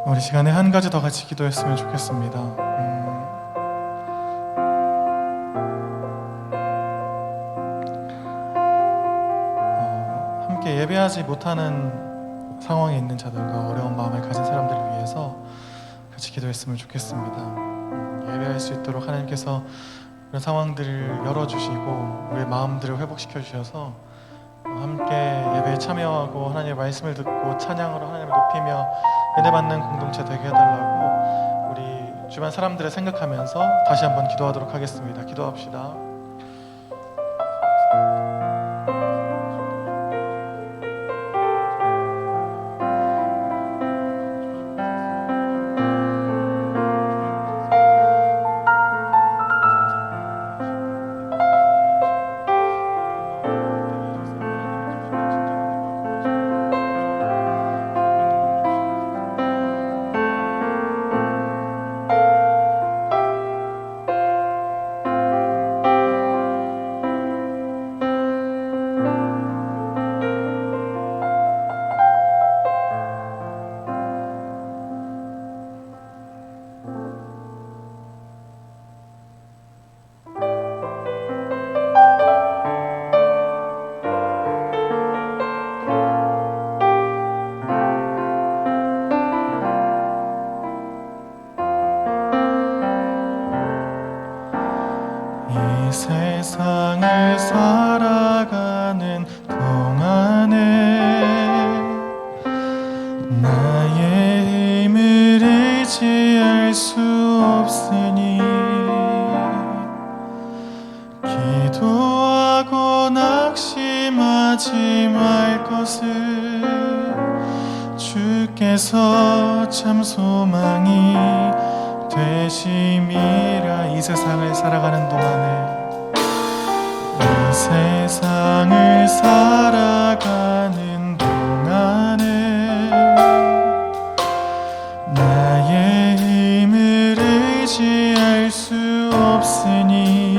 우리 시간에 한 가지 더 같이 기도했으면 좋겠습니다. 함께 예배하지 못하는 상황에 있는 자들과 어려운 마음을 가진 사람들을 위해서 같이 기도했으면 좋겠습니다. 예배할 수 있도록 하나님께서 그런 상황들을 열어주시고 우리의 마음들을 회복시켜 주셔서 함께 예배에 참여하고 하나님의 말씀을 듣고 찬양으로 하나님을 높이며 은혜받는 공동체 되게 해달라고 우리 주변 사람들을 생각하면서 다시 한번 기도하도록 하겠습니다. 기도합시다. 세상을 살아가는 동안에 나의 힘을 의지할 수 없으니 기도하고 낙심하지 말 것을 주께서 참 소망이 되심이라. 이 세상을 살아가는 동안에 이 세상을 살아가는 동안에 나의 힘을 의지할 수 없으니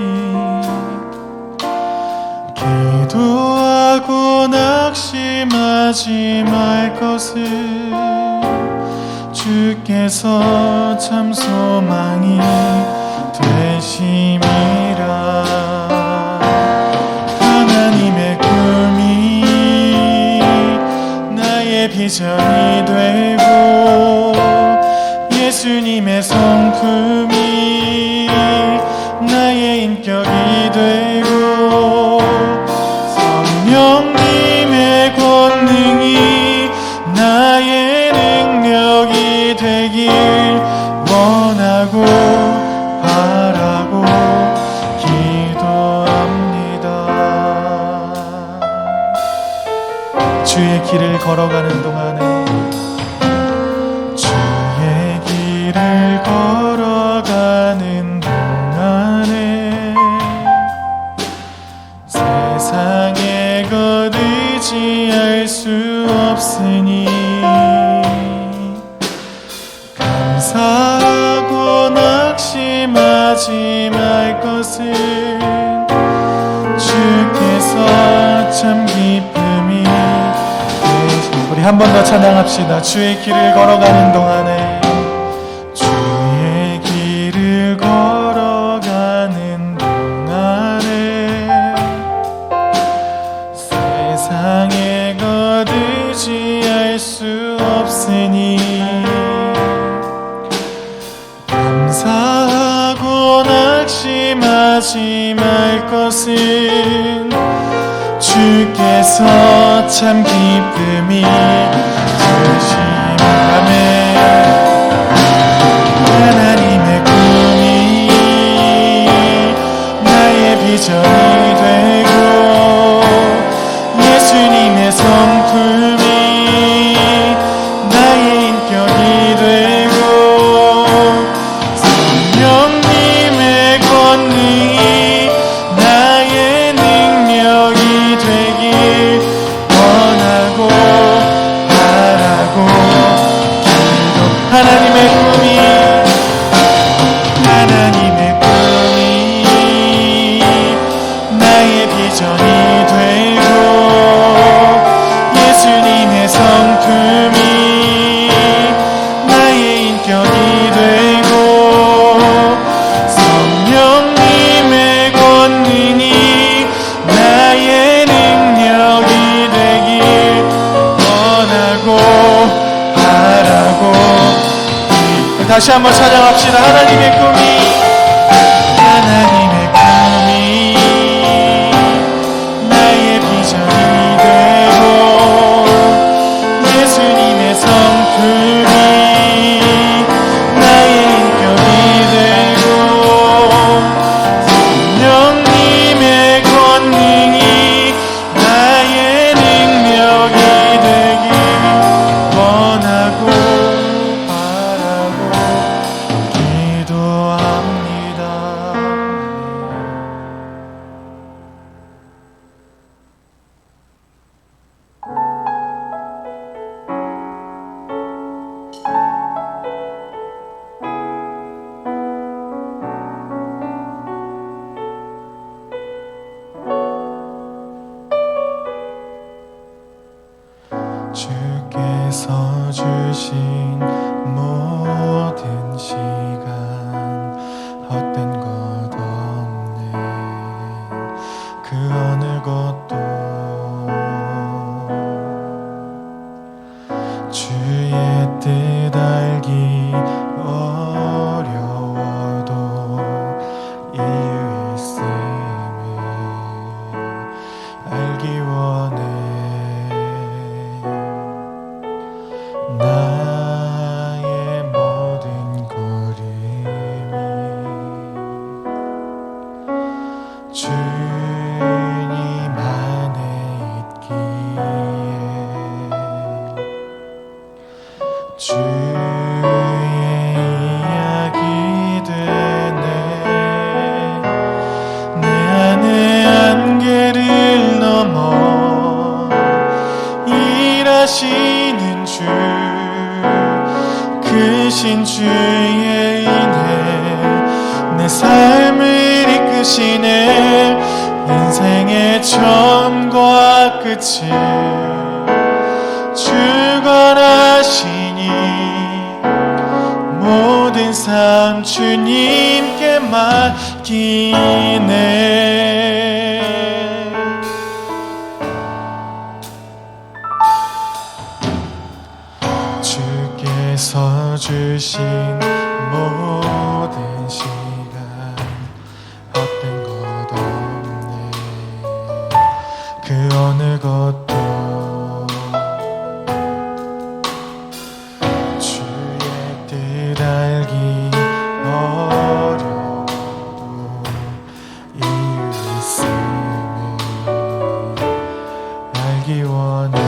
기도하고 낙심하지 말 것을 주께서 참 소망이 되심이라. 하나님의 꿈이 나의 비전이 되고 예수님의 성품이 나의 인격이 되고 성령님의 권능이 나의 능력이 되길 원하고 바라고 기도합니다. 주의 길을 걸어가는 동안에 주의 길을 걸어가는 동안에 세상의 것 의지할 수 없으니 감사하고 낙심하지 말 것을 주께서 참 기쁨이 되시. 우리 한 번 더 찬양합시다. 주의 길을 걸어가는 동안에 주의 길을 걸어가는 동안에 세상의 것 의지할 수 없으니 감사하고 낙심하지 말 것은 주께서 참 기쁨이 되시라매. 하나님의 꿈이 나의 비전이 되고 예수님의 성품이 나의 인격이 되고 성령님의 권능이 나의 능력이 되길 원하고 바라고 기도. 하나님의 꿈이 나의 비전이 되고 예수님의 성품이 나의 다시 한번 찬양합시다. 하나님의 꿈이 나의 비전이 되고 예수님의 성품이 나의 인격이 되고 성령님의 권능이 나의 능력이 되길 원하고 바라고 기도합니다. 주께서 주신 모든 시간 헛된 것 없네. 그 어느 것도 주의 뜻 알기 어려워도 이유 있음을 알기 원해. 나의 모든 걸음이 주님 안에 있기에 주의 이야기 되네. 내 안의 한계를 넘어 일하시는 주 크신 주의 인해 내 삶을 이끄시네. 인생의 처음과 끝을 주관하시니 모든 삶 주님께 맡기네. 주께서 주신 모든 시간 헛된 것 없네. 그 어느 것도 주의 뜻 알기 어려워도 이유 있음을 알기 원해.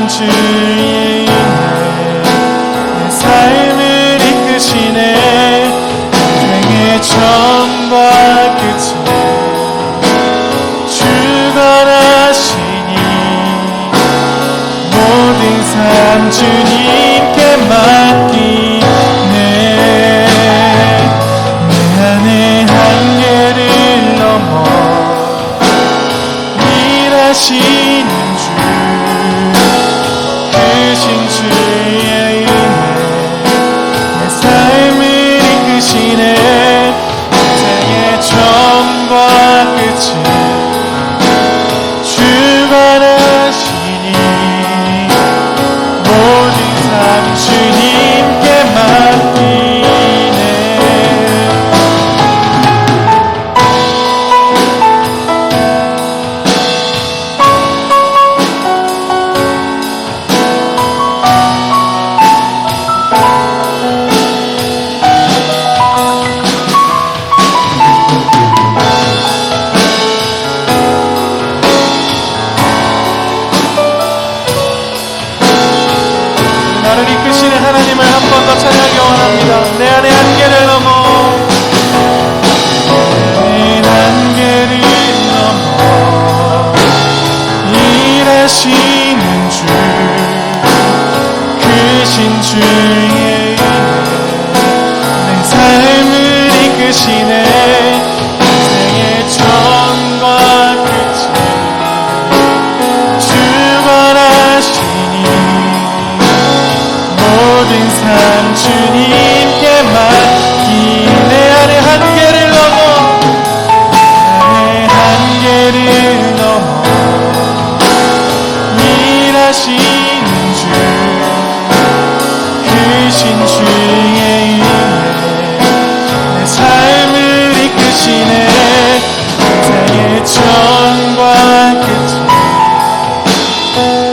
주의 인해 내 삶을 이끄시네. 인생의 처음과 끝을 주관하시니 모든 삶 주님께 맡기네. 내 안의 한계를 넘어 일하시는 주의 인해 내 삶을 이끄시네. 인생의 처음과 끝을 주관하시니 모든 삶 주님께 맡기네. 하나님을 한 번 더 찬양하기 원합니다. 내 안의 한계를 넘어 내 한계를 넘어 일하시는 주 주신 주의 은혜 내 삶을 이끄시네 인생의 처음과 끝을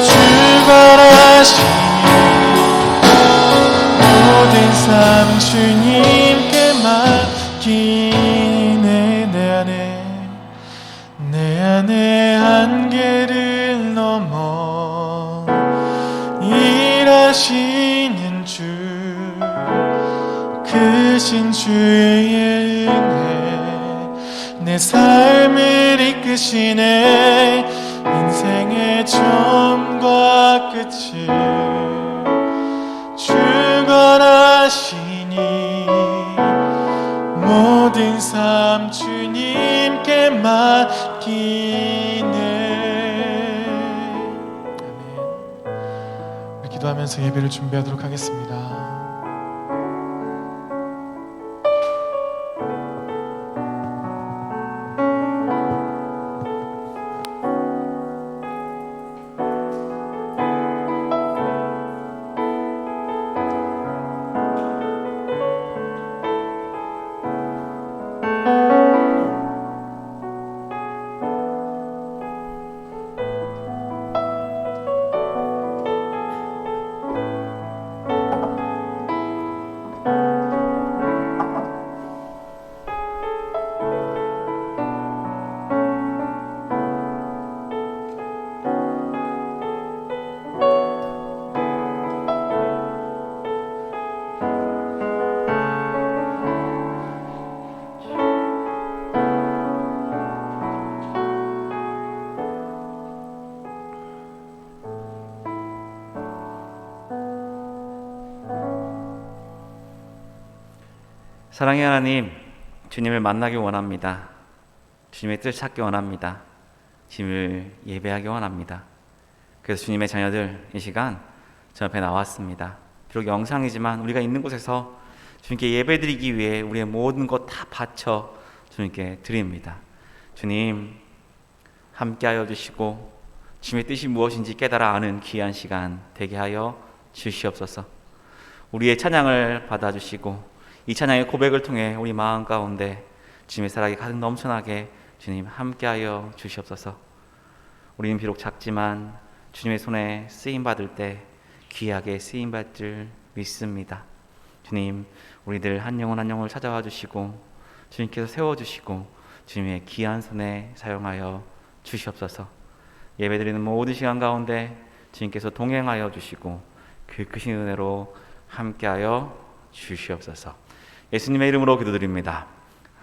주관하시니 모든 삶은 주님께 맡기네 내 안에 한계를 넘어 일하시는 주 크신 주의 은혜 내 삶을 이끄시네 인생의 처음과 끝을 주관하시니 모든 삶 주님께 맡기네. 아멘. 기도하면서 예배를 준비하도록 하겠습니다. 사랑의 하나님, 주님을 만나기 원합니다. 주님의 뜻을 찾기 원합니다. 주님을 예배하기 원합니다. 그래서 주님의 자녀들 이 시간 저 앞에 나왔습니다. 비록 영상이지만 우리가 있는 곳에서 주님께 예배드리기 위해 우리의 모든 것 다 바쳐 주님께 드립니다. 주님 함께하여 주시고 주님의 뜻이 무엇인지 깨달아 아는 귀한 시간 되게 하여 주시옵소서. 우리의 찬양을 받아주시고 이 찬양의 고백을 통해 우리 마음 가운데 주님의 사랑이 가득 넘쳐나게 주님 함께하여 주시옵소서. 우리는 비록 작지만 주님의 손에 쓰임받을 때 귀하게 쓰임받을 줄 믿습니다. 주님, 우리들 한 영혼 한 영혼을 찾아와 주시고 주님께서 세워주시고 주님의 귀한 손에 사용하여 주시옵소서. 예배드리는 모든 시간 가운데 주님께서 동행하여 주시고 그 크신 은혜로 함께하여 주시옵소서. 예수님의 이름으로 기도드립니다.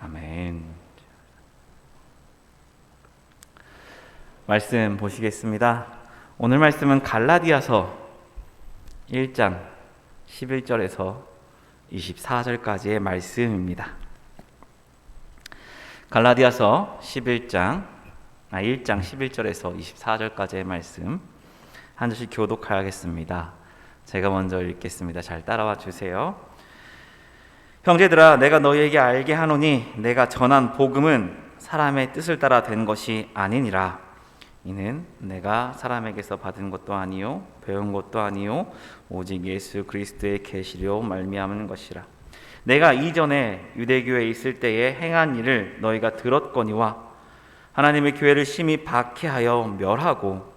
아멘. 말씀 보시겠습니다. 오늘 말씀은 갈라디아서 1장 11절에서 24절까지의 말씀입니다. 갈라디아서 1장 11절에서 24절까지의 말씀 한 절씩 교독하겠습니다. 제가 먼저 읽겠습니다. 잘 따라와 주세요. 형제들아, 내가 너희에게 알게 하노니 내가 전한 복음은 사람의 뜻을 따라 된 것이 아니니라. 이는 내가 사람에게서 받은 것도 아니요 배운 것도 아니요 오직 예수 그리스도의 계시로 말미암은 것이라. 내가 이전에 유대교에 있을 때에 행한 일을 너희가 들었거니와 하나님의 교회를 심히 박해하여 멸하고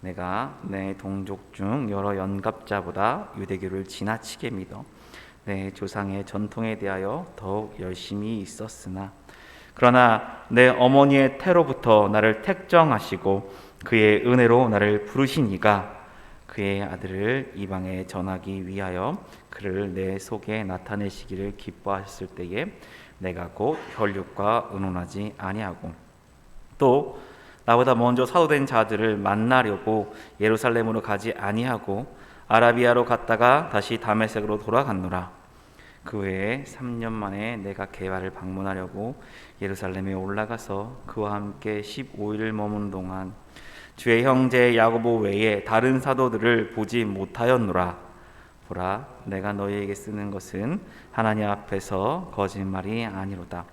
내가 내 동족 중 여러 연갑자보다 유대교를 지나치게 믿어 내 조상의 전통에 대하여 더욱 열심히 있었으나 그러나 내 어머니의 태로부터 나를 택정하시고 그의 은혜로 나를 부르신 이가 그의 아들을 이방에 전하기 위하여 그를 내 속에 나타내시기를 기뻐하셨을 때에 내가 곧 혈육과 의논하지 아니하고 또 나보다 먼저 사도된 자들을 만나려고 예루살렘으로 가지 아니하고 아라비아로 갔다가 다시 다메섹으로 돌아갔노라. 그 외에 3년 만에 내가 게바를 방문하려고 예루살렘에 올라가서 그와 함께 15일을 머문 동안 주의 형제 야고보 외에 다른 사도들을 보지 못하였노라. 보라, 내가 너희에게 쓰는 것은 하나님 앞에서 거짓말이 아니로다.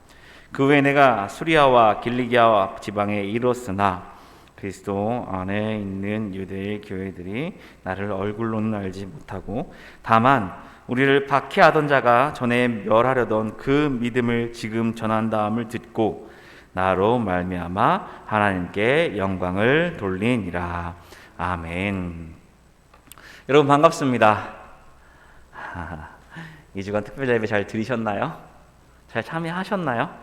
그 외에 내가 수리아와 길리기아 지방에 이르렀으나 그리스도 안에 있는 유대의 교회들이 나를 얼굴로는 알지 못하고 다만 우리를 박해하던 자가 전에 멸하려던 그 믿음을 지금 전한다함을 듣고 나로 말미암아 하나님께 영광을 돌리니라. 아멘. 여러분 반갑습니다. 2주간 특별 예배 잘 들으셨나요? 잘 참여하셨나요?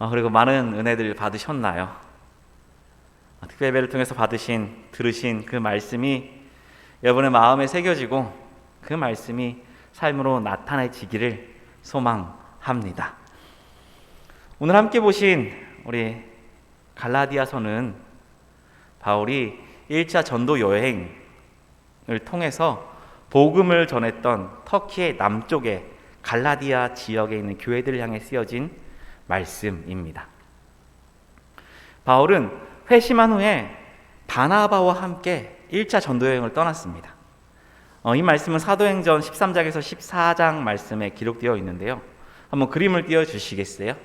그리고 많은 은혜들 받으셨나요? 특별 예배를 통해서 들으신 그 말씀이 여러분의 마음에 새겨지고 그 말씀이 삶으로 나타내지기를 소망합니다. 오늘 함께 보신 우리 갈라디아서는 바울이 1차 전도 여행을 통해서 복음을 전했던 터키의 남쪽의 갈라디아 지역에 있는 교회들을 향해 쓰여진 말씀입니다. 바울은 회심한 후에 바나바와 함께 1차 전도여행을 떠났습니다. 이 말씀은 사도행전 13장에서 14장 말씀에 기록되어 있는데요. 한번 그림을 띄워주시겠어요?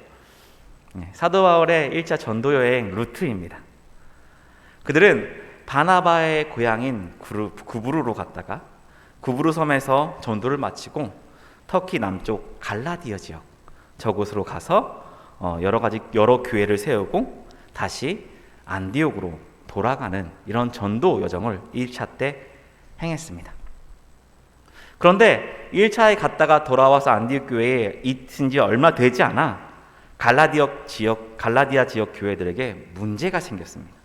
사도 바울의 1차 전도여행 루트입니다. 그들은 바나바의 고향인 구브루로 갔다가 구브루 섬에서 전도를 마치고 터키 남쪽 갈라디아 지역 저곳으로 가서 여러 교회를 세우고 다시 안디옥으로 돌아가는 이런 전도 여정을 1차 때 행했습니다. 그런데 1차에 갔다가 돌아와서 안디옥 교회에 있은 지 얼마 되지 않아 갈라디아 지역 교회들에게 문제가 생겼습니다.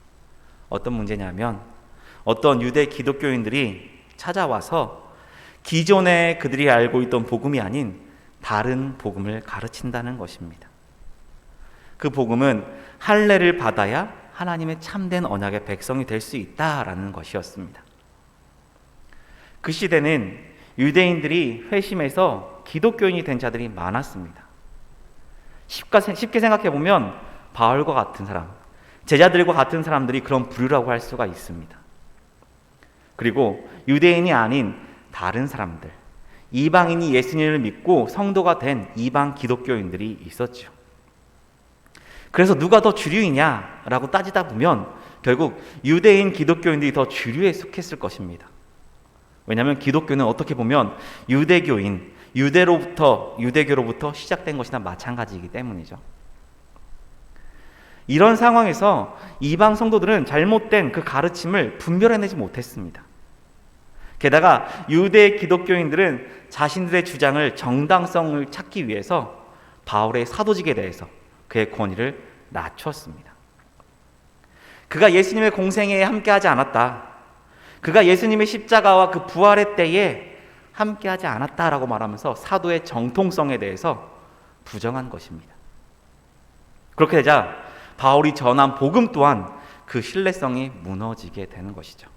어떤 문제냐면 어떤 유대 기독교인들이 찾아와서 기존에 그들이 알고 있던 복음이 아닌 다른 복음을 가르친다는 것입니다. 그 복음은 할례를 받아야 하나님의 참된 언약의 백성이 될 수 있다라는 것이었습니다. 그 시대는 유대인들이 회심해서 기독교인이 된 자들이 많았습니다. 쉽게 생각해 보면 바울과 같은 사람, 제자들과 같은 사람들이 그런 부류라고 할 수가 있습니다. 그리고 유대인이 아닌 다른 사람들, 이방인이 예수님을 믿고 성도가 된 이방 기독교인들이 있었죠. 그래서 누가 더 주류이냐라고 따지다 보면 결국 유대인 기독교인들이 더 주류에 속했을 것입니다. 왜냐하면 기독교는 어떻게 보면 유대교로부터 시작된 것이나 마찬가지이기 때문이죠. 이런 상황에서 이방 성도들은 잘못된 그 가르침을 분별해내지 못했습니다. 게다가 유대 기독교인들은 자신들의 주장을 정당성을 찾기 위해서 바울의 사도직에 대해서 그의 권위를 낮췄습니다. 그가 예수님의 공생애에 함께하지 않았다. 그가 예수님의 십자가와 그 부활의 때에 함께하지 않았다라고 말하면서 사도의 정통성에 대해서 부정한 것입니다. 그렇게 되자 바울이 전한 복음 또한 그 신뢰성이 무너지게 되는 것이죠.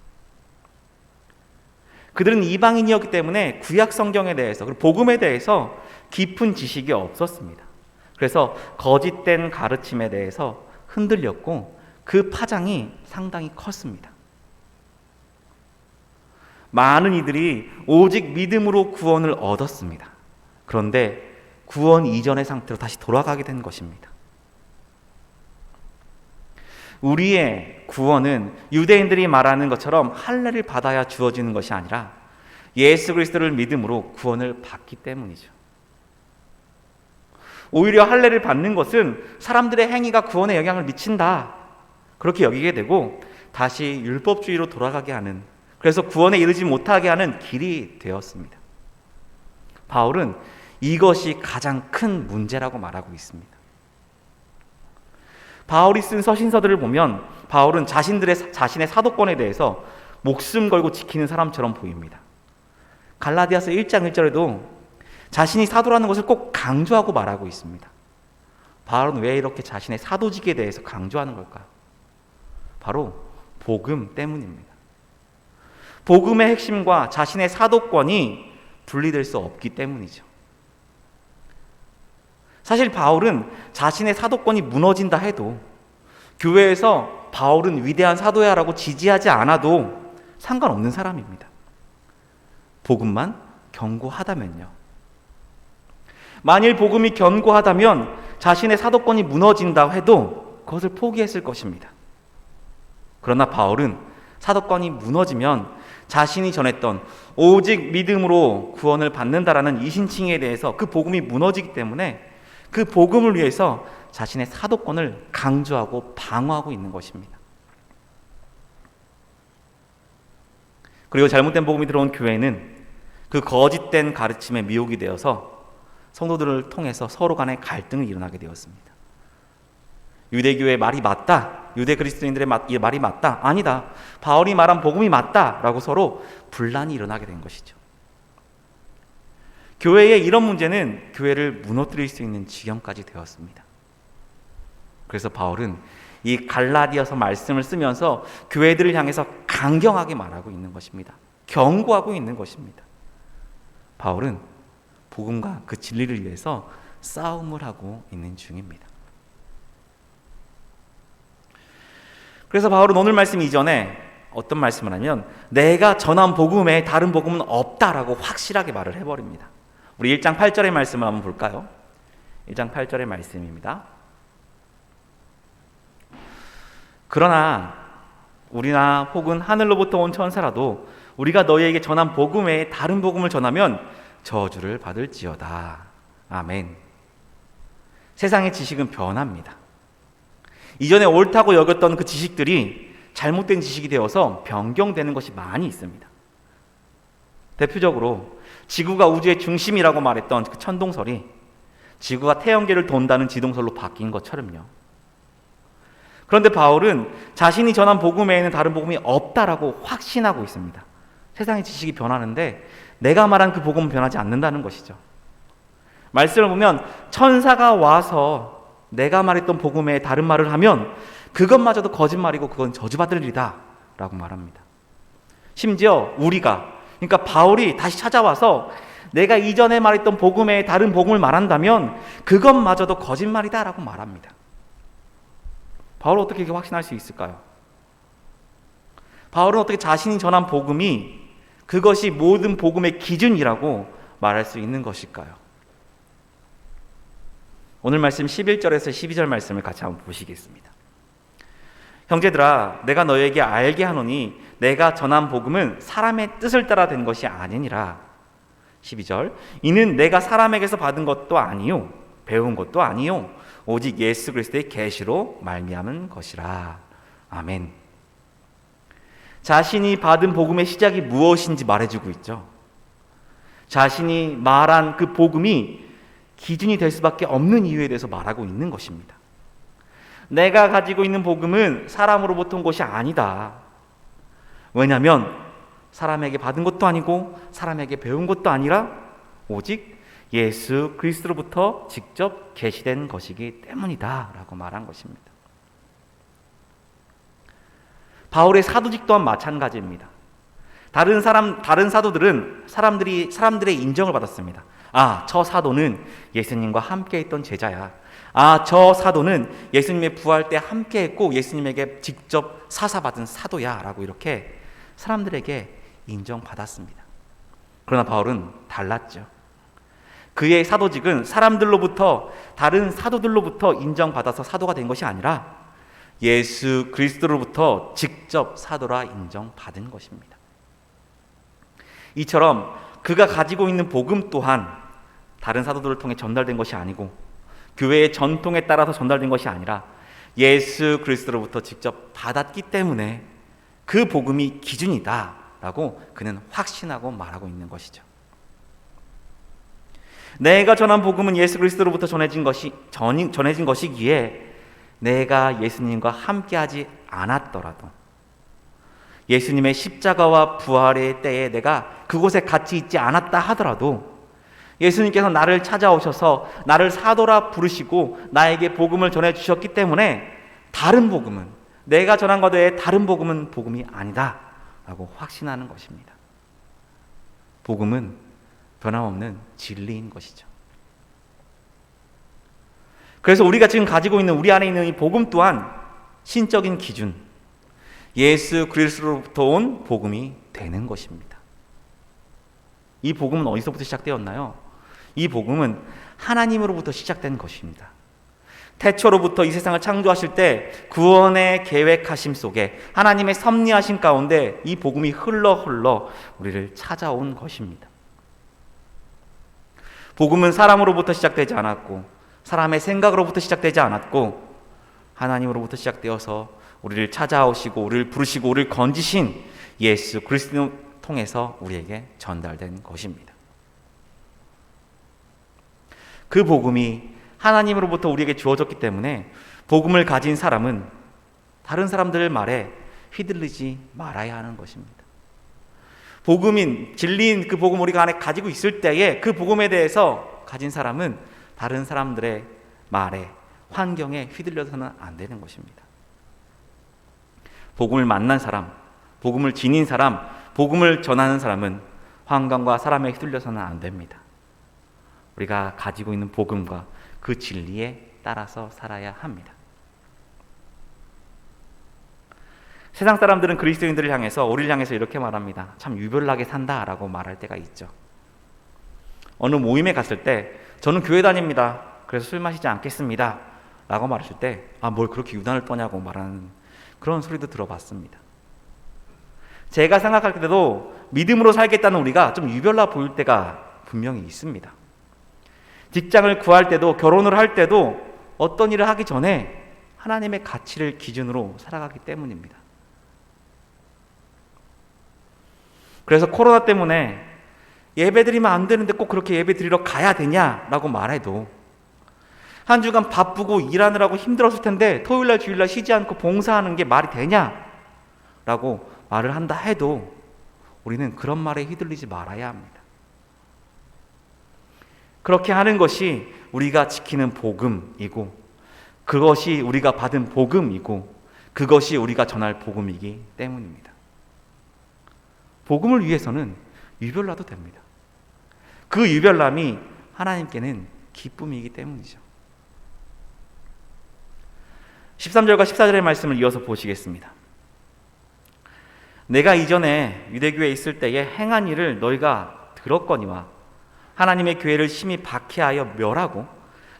그들은 이방인이었기 때문에 구약 성경에 대해서 그리고 복음에 대해서 깊은 지식이 없었습니다. 그래서 거짓된 가르침에 대해서 흔들렸고 그 파장이 상당히 컸습니다. 많은 이들이 오직 믿음으로 구원을 얻었습니다. 그런데 구원 이전의 상태로 다시 돌아가게 된 것입니다. 우리의 구원은 유대인들이 말하는 것처럼 할례를 받아야 주어지는 것이 아니라 예수 그리스도를 믿음으로 구원을 받기 때문이죠. 오히려 할례를 받는 것은 사람들의 행위가 구원에 영향을 미친다 그렇게 여기게 되고 다시 율법주의로 돌아가게 하는, 그래서 구원에 이르지 못하게 하는 길이 되었습니다. 바울은 이것이 가장 큰 문제라고 말하고 있습니다. 바울이 쓴 서신서들을 보면 바울은 자신의 사도권에 대해서 목숨 걸고 지키는 사람처럼 보입니다. 갈라디아서 1장 1절에도 자신이 사도라는 것을 꼭 강조하고 말하고 있습니다. 바울은 왜 이렇게 자신의 사도직에 대해서 강조하는 걸까요? 바로 복음 때문입니다. 복음의 핵심과 자신의 사도권이 분리될 수 없기 때문이죠. 사실 바울은 자신의 사도권이 무너진다 해도 교회에서 바울은 위대한 사도야 라고 지지하지 않아도 상관없는 사람입니다. 복음만 견고하다면요. 만일 복음이 견고하다면 자신의 사도권이 무너진다 해도 그것을 포기했을 것입니다. 그러나 바울은 사도권이 무너지면 자신이 전했던 오직 믿음으로 구원을 받는다라는 이 신칭에 대해서 그 복음이 무너지기 때문에 그 복음을 위해서 자신의 사도권을 강조하고 방어하고 있는 것입니다. 그리고 잘못된 복음이 들어온 교회는 그 거짓된 가르침에 미혹이 되어서 성도들을 통해서 서로 간에 갈등이 일어나게 되었습니다. 유대교의 말이 맞다, 유대 그리스도인들의 말이 맞다, 아니다, 바울이 말한 복음이 맞다 라고 서로 분란이 일어나게 된 것이죠. 교회의 이런 문제는 교회를 무너뜨릴 수 있는 지경까지 되었습니다. 그래서 바울은 이 갈라디아서 말씀을 쓰면서 교회들을 향해서 강경하게 말하고 있는 것입니다. 경고하고 있는 것입니다. 바울은 복음과 그 진리를 위해서 싸움을 하고 있는 중입니다. 그래서 바울은 오늘 말씀 이전에 어떤 말씀을 하면 내가 전한 복음에 다른 복음은 없다라고 확실하게 말을 해버립니다. 우리 1장 8절의 말씀을 한번 볼까요? 1장 8절의 말씀입니다. 그러나 우리나 혹은 하늘로부터 온 천사라도 우리가 너희에게 전한 복음 외에 다른 복음을 전하면 저주를 받을지어다. 아멘. 세상의 지식은 변합니다. 이전에 옳다고 여겼던 그 지식들이 잘못된 지식이 되어서 변경되는 것이 많이 있습니다. 대표적으로 지구가 우주의 중심이라고 말했던 그 천동설이 지구가 태양계를 돈다는 지동설로 바뀐 것처럼요. 그런데 바울은 자신이 전한 복음 외에는 다른 복음이 없다라고 확신하고 있습니다. 세상의 지식이 변하는데 내가 말한 그 복음은 변하지 않는다는 것이죠. 말씀을 보면 천사가 와서 내가 말했던 복음 외에 다른 말을 하면 그것마저도 거짓말이고 그건 저주받을 일이다 라고 말합니다. 심지어 우리가, 그러니까 바울이 다시 찾아와서 내가 이전에 말했던 복음 외에 다른 복음을 말한다면 그것마저도 거짓말이다 라고 말합니다. 바울은 어떻게 이렇게 확신할 수 있을까요? 바울은 어떻게 자신이 전한 복음이 그것이 모든 복음의 기준이라고 말할 수 있는 것일까요? 오늘 말씀 11절에서 12절 말씀을 같이 한번 보시겠습니다. 형제들아, 내가 너희에게 알게 하노니 내가 전한 복음은 사람의 뜻을 따라 된 것이 아니니라. 12절, 이는 내가 사람에게서 받은 것도 아니요 배운 것도 아니요 오직 예수 그리스도의 계시로 말미암은 것이라. 아멘. 자신이 받은 복음의 시작이 무엇인지 말해주고 있죠. 자신이 말한 그 복음이 기준이 될 수밖에 없는 이유에 대해서 말하고 있는 것입니다. 내가 가지고 있는 복음은 사람으로부터 온 것이 아니다. 왜냐하면 사람에게 받은 것도 아니고 사람에게 배운 것도 아니라 오직 예수 그리스도로부터 직접 계시된 것이기 때문이다 라고 말한 것입니다. 바울의 사도직 또한 마찬가지입니다. 다른 사도들은 사람들의 인정을 받았습니다. 아, 저 사도는 예수님과 함께 있던 제자야. 아, 저 사도는 예수님의 부활 때 함께 했고 예수님에게 직접 사사받은 사도야 라고 이렇게 사람들에게 인정받았습니다. 그러나 바울은 달랐죠. 그의 사도직은 사람들로부터, 다른 사도들로부터 인정받아서 사도가 된 것이 아니라 예수 그리스도로부터 직접 사도라 인정받은 것입니다. 이처럼 그가 가지고 있는 복음 또한 다른 사도들을 통해 전달된 것이 아니고 교회의 전통에 따라서 전달된 것이 아니라 예수 그리스도로부터 직접 받았기 때문에 그 복음이 기준이다 라고 그는 확신하고 말하고 있는 것이죠. 내가 전한 복음은 예수 그리스도로부터 전해진 것이기에 내가 예수님과 함께하지 않았더라도 예수님의 십자가와 부활의 때에 내가 그곳에 같이 있지 않았다 하더라도 예수님께서 나를 찾아오셔서 나를 사도라 부르시고 나에게 복음을 전해주셨기 때문에 다른 복음은, 내가 전한 것 외에 다른 복음은 복음이 아니다 라고 확신하는 것입니다. 복음은 변함없는 진리인 것이죠. 그래서 우리가 지금 가지고 있는, 우리 안에 있는 이 복음 또한 신적인 기준, 예수 그리스도로부터 온 복음이 되는 것입니다. 이 복음은 어디서부터 시작되었나요? 이 복음은 하나님으로부터 시작된 것입니다. 태초로부터 이 세상을 창조하실 때 구원의 계획하심 속에 하나님의 섭리하심 가운데 이 복음이 흘러 우리를 찾아온 것입니다. 복음은 사람으로부터 시작되지 않았고 사람의 생각으로부터 시작되지 않았고 하나님으로부터 시작되어서 우리를 찾아오시고 우리를 부르시고 우리를 건지신 예수 그리스도를 통해서 우리에게 전달된 것입니다. 그 복음이 하나님으로부터 우리에게 주어졌기 때문에 복음을 가진 사람은 다른 사람들의 말에 휘둘리지 말아야 하는 것입니다. 복음인 진리인 그 복음 우리가 안에 가지고 있을 때에 그 복음에 대해서 가진 사람은 다른 사람들의 말에 환경에 휘둘려서는 안 되는 것입니다. 복음을 만난 사람, 복음을 지닌 사람, 복음을 전하는 사람은 환경과 사람에 휘둘려서는 안 됩니다. 우리가 가지고 있는 복음과 그 진리에 따라서 살아야 합니다. 세상 사람들은 그리스도인들을 향해서 우리를 향해서 이렇게 말합니다. 참 유별나게 산다라고 말할 때가 있죠. 어느 모임에 갔을 때 저는 교회 다닙니다. 그래서 술 마시지 않겠습니다. 라고 말했을 때 뭘 그렇게 유난을 떠냐고 말하는 그런 소리도 들어봤습니다. 제가 생각할 때도 믿음으로 살겠다는 우리가 좀 유별나 보일 때가 분명히 있습니다. 직장을 구할 때도 결혼을 할 때도 어떤 일을 하기 전에 하나님의 가치를 기준으로 살아가기 때문입니다. 그래서 코로나 때문에 예배 드리면 안 되는데 꼭 그렇게 예배 드리러 가야 되냐라고 말해도 한 주간 바쁘고 일하느라고 힘들었을 텐데 토요일날 주일날 쉬지 않고 봉사하는 게 말이 되냐라고 말을 한다 해도 우리는 그런 말에 휘둘리지 말아야 합니다. 그렇게 하는 것이 우리가 지키는 복음이고 그것이 우리가 받은 복음이고 그것이 우리가 전할 복음이기 때문입니다. 복음을 위해서는 유별나도 됩니다. 그 유별남이 하나님께는 기쁨이기 때문이죠. 13절과 14절의 말씀을 이어서 보시겠습니다. 내가 이전에 유대교에 있을 때에 행한 일을 너희가 들었거니와 하나님의 교회를 심히 박해하여 멸하고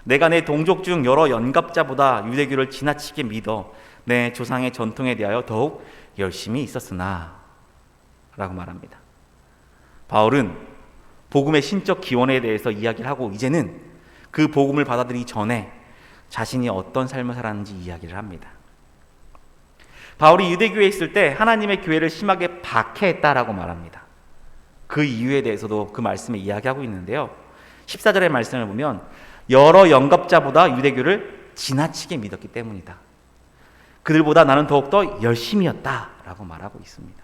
내가 내 동족 중 여러 연갑자보다 유대교를 지나치게 믿어 내 조상의 전통에 대하여 더욱 열심히 있었으나 라고 말합니다. 바울은 복음의 신적 기원에 대해서 이야기를 하고 이제는 그 복음을 받아들이기 전에 자신이 어떤 삶을 살았는지 이야기를 합니다. 바울이 유대교에 있을 때 하나님의 교회를 심하게 박해했다라고 말합니다. 그 이유에 대해서도 그 말씀에 이야기하고 있는데요. 14절의 말씀을 보면 여러 영갑자보다 유대교를 지나치게 믿었기 때문이다. 그들보다 나는 더욱더 열심이었다라고 말하고 있습니다.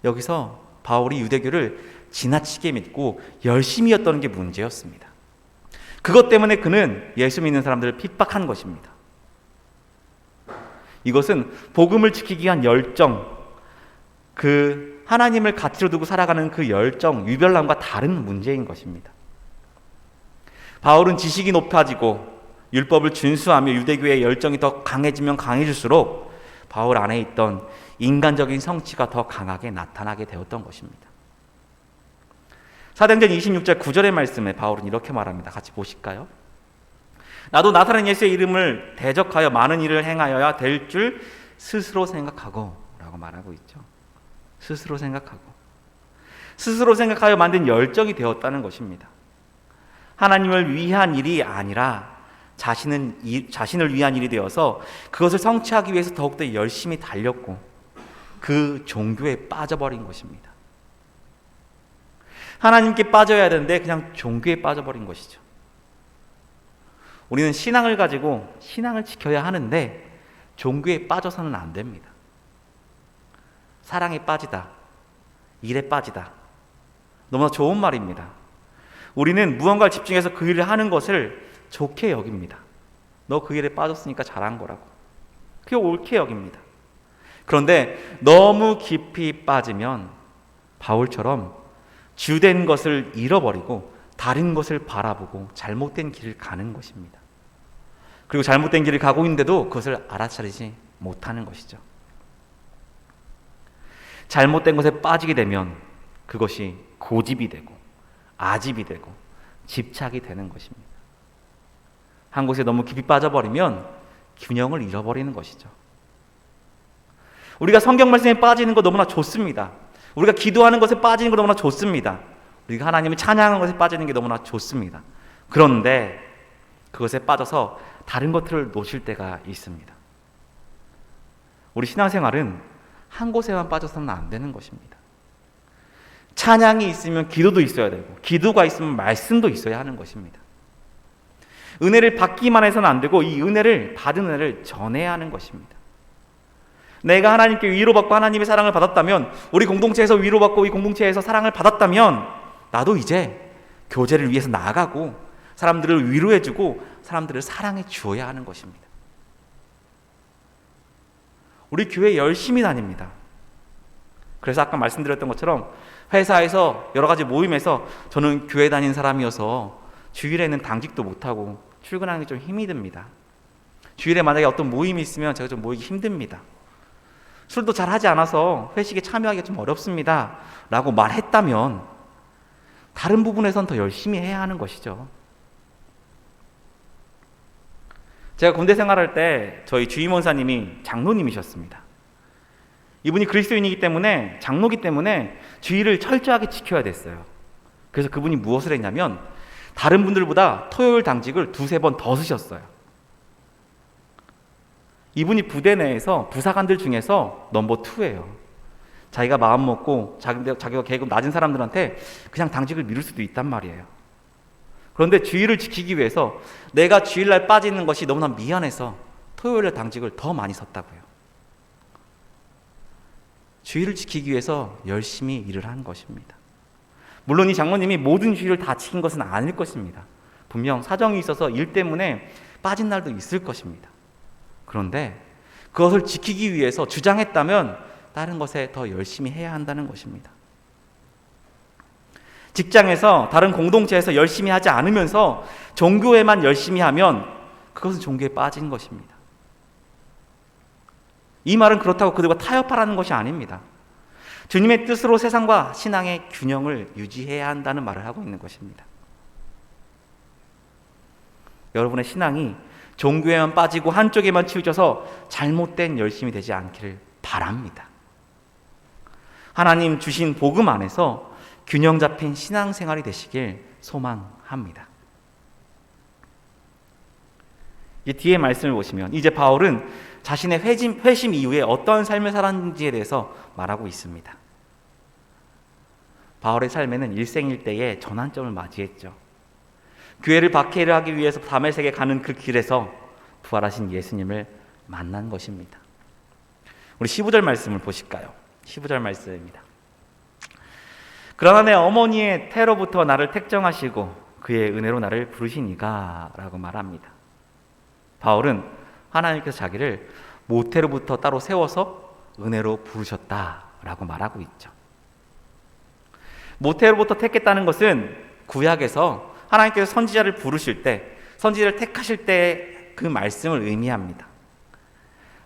여기서 바울이 유대교를 지나치게 믿고 열심이었다는 게 문제였습니다. 그것 때문에 그는 예수 믿는 사람들을 핍박한 것입니다. 이것은 복음을 지키기 위한 열정, 그 하나님을 가치로 두고 살아가는 그 열정, 유별남과 다른 문제인 것입니다. 바울은 지식이 높아지고 율법을 준수하며 유대교의 열정이 더 강해지면 강해질수록 바울 안에 있던 인간적인 성취가 더 강하게 나타나게 되었던 것입니다. 사도행전 26절 9절의 말씀에 바울은 이렇게 말합니다. 같이 보실까요? 나도 나사렛 예수의 이름을 대적하여 많은 일을 행하여야 될 줄 스스로 생각하고 라고 말하고 있죠. 스스로 생각하여 만든 열정이 되었다는 것입니다. 하나님을 위한 일이 아니라 자신을 위한 일이 되어서 그것을 성취하기 위해서 더욱더 열심히 달렸고 그 종교에 빠져버린 것입니다. 하나님께 빠져야 되는데 그냥 종교에 빠져버린 것이죠. 우리는 신앙을 가지고 신앙을 지켜야 하는데 종교에 빠져서는 안 됩니다. 사랑에 빠지다, 일에 빠지다. 너무나 좋은 말입니다. 우리는 무언가를 집중해서 그 일을 하는 것을 좋게 여깁니다. 너 그 일에 빠졌으니까 잘한 거라고. 그게 옳게 여깁니다. 그런데 너무 깊이 빠지면 바울처럼 주된 것을 잃어버리고 다른 것을 바라보고 잘못된 길을 가는 것입니다. 그리고 잘못된 길을 가고 있는데도 그것을 알아차리지 못하는 것이죠. 잘못된 것에 빠지게 되면 그것이 고집이 되고 아집이 되고 집착이 되는 것입니다. 한 곳에 너무 깊이 빠져버리면 균형을 잃어버리는 것이죠. 우리가 성경 말씀에 빠지는 거 너무나 좋습니다. 우리가 기도하는 것에 빠지는 거 너무나 좋습니다. 우리가 하나님을 찬양하는 것에 빠지는 게 너무나 좋습니다. 그런데 그것에 빠져서 다른 것들을 놓칠 때가 있습니다. 우리 신앙생활은 한 곳에만 빠져서는 안 되는 것입니다. 찬양이 있으면 기도도 있어야 되고, 기도가 있으면 말씀도 있어야 하는 것입니다. 은혜를 받기만 해서는 안 되고, 이 은혜를 받은 은혜를 전해야 하는 것입니다. 내가 하나님께 위로받고 하나님의 사랑을 받았다면, 우리 공동체에서 위로받고 이 공동체에서 사랑을 받았다면, 나도 이제 교제를 위해서 나아가고 사람들을 위로해주고 사람들을 사랑해 주어야 하는 것입니다. 우리 교회 열심히 다닙니다. 그래서 아까 말씀드렸던 것처럼 회사에서 여러 가지 모임에서 저는 교회 다닌 사람이어서 주일에는 당직도 못하고 출근하는 게 좀 힘이 듭니다. 주일에 만약에 어떤 모임이 있으면 제가 좀 모이기 힘듭니다. 술도 잘 하지 않아서 회식에 참여하기가 좀 어렵습니다 라고 말했다면 다른 부분에선 더 열심히 해야 하는 것이죠. 제가 군대 생활할 때 저희 주임원사님이 장로님이셨습니다. 이분이 그리스도인이기 때문에, 장로기 때문에 주의를 철저하게 지켜야 됐어요. 그래서 그분이 무엇을 했냐면 다른 분들보다 토요일 당직을 2-3번 더 쓰셨어요. 이분이 부대 내에서 부사관들 중에서 넘버 2예요. 자기가 마음 먹고 자기가 계급 낮은 사람들한테 그냥 당직을 미룰 수도 있단 말이에요. 그런데 주의를 지키기 위해서 내가 주일날 빠지는 것이 너무나 미안해서 토요일에 당직을 더 많이 섰다고요. 주의를 지키기 위해서 열심히 일을 한 것입니다. 물론 이 장로님이 모든 주의를 다 지킨 것은 아닐 것입니다. 분명 사정이 있어서 일 때문에 빠진 날도 있을 것입니다. 그런데 그것을 지키기 위해서 주장했다면 다른 것에 더 열심히 해야 한다는 것입니다. 직장에서 다른 공동체에서 열심히 하지 않으면서 종교에만 열심히 하면 그것은 종교에 빠진 것입니다. 이 말은 그렇다고 그들과 타협하라는 것이 아닙니다. 주님의 뜻으로 세상과 신앙의 균형을 유지해야 한다는 말을 하고 있는 것입니다. 여러분의 신앙이 종교에만 빠지고 한쪽에만 치우쳐서 잘못된 열심이 되지 않기를 바랍니다. 하나님 주신 복음 안에서 균형 잡힌 신앙생활이 되시길 소망합니다. 이 뒤에 말씀을 보시면 이제 바울은 자신의 회심 이후에 어떤 삶을 살았는지에 대해서 말하고 있습니다. 바울의 삶에는 일생일대의 전환점을 맞이했죠. 교회를 박해를 하기 위해서 다메섹에 가는 그 길에서 부활하신 예수님을 만난 것입니다. 우리 15절 말씀을 보실까요? 15절 말씀입니다. 그러나 내 어머니의 태로부터 나를 택정하시고 그의 은혜로 나를 부르시니가 라고 말합니다. 바울은 하나님께서 자기를 모태로부터 따로 세워서 은혜로 부르셨다라고 말하고 있죠. 모태로부터 택했다는 것은 구약에서 하나님께서 선지자를 부르실 때, 선지자를 택하실 때 그 말씀을 의미합니다.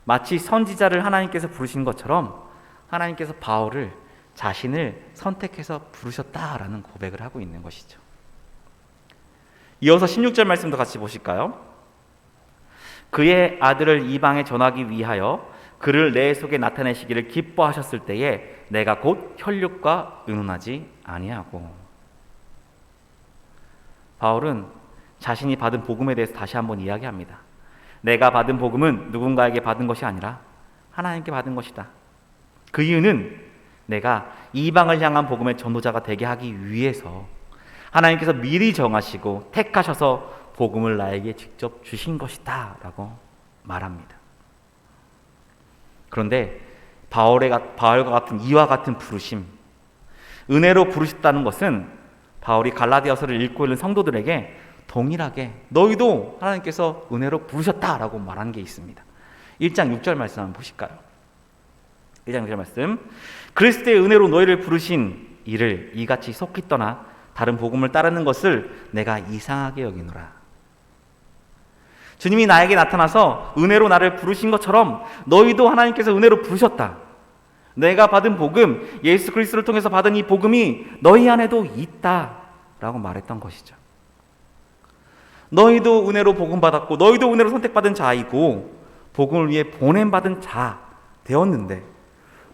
마치 선지자를 하나님께서 부르신 것처럼 하나님께서 바울을 자신을 선택해서 부르셨다라는 고백을 하고 있는 것이죠. 이어서 16절 말씀도 같이 보실까요? 그의 아들을 이방에 전하기 위하여 그를 내 속에 나타내시기를 기뻐하셨을 때에 내가 곧 혈육과 의논하지 아니하고. 바울은 자신이 받은 복음에 대해서 다시 한번 이야기합니다. 내가 받은 복음은 누군가에게 받은 것이 아니라 하나님께 받은 것이다. 그 이유는 내가 이방을 향한 복음의 전도자가 되게 하기 위해서 하나님께서 미리 정하시고 택하셔서 복음을 나에게 직접 주신 것이다 라고 말합니다. 그런데 바울과 같은 이와 같은 부르심, 은혜로 부르셨다는 것은 바울이 갈라디아서를 읽고 있는 성도들에게 동일하게 너희도 하나님께서 은혜로 부르셨다라고 말한 게 있습니다. 1장 6절 말씀 한번 보실까요? 1장 6절 말씀. 그리스도의 은혜로 너희를 부르신 이를 이같이 속히 떠나 다른 복음을 따르는 것을 내가 이상하게 여기노라. 주님이 나에게 나타나서 은혜로 나를 부르신 것처럼 너희도 하나님께서 은혜로 부르셨다. 내가 받은 복음, 예수 그리스도를 통해서 받은 이 복음이 너희 안에도 있다라고 말했던 것이죠. 너희도 은혜로 복음 받았고 너희도 은혜로 선택받은 자이고 복음을 위해 보냄받은 자 되었는데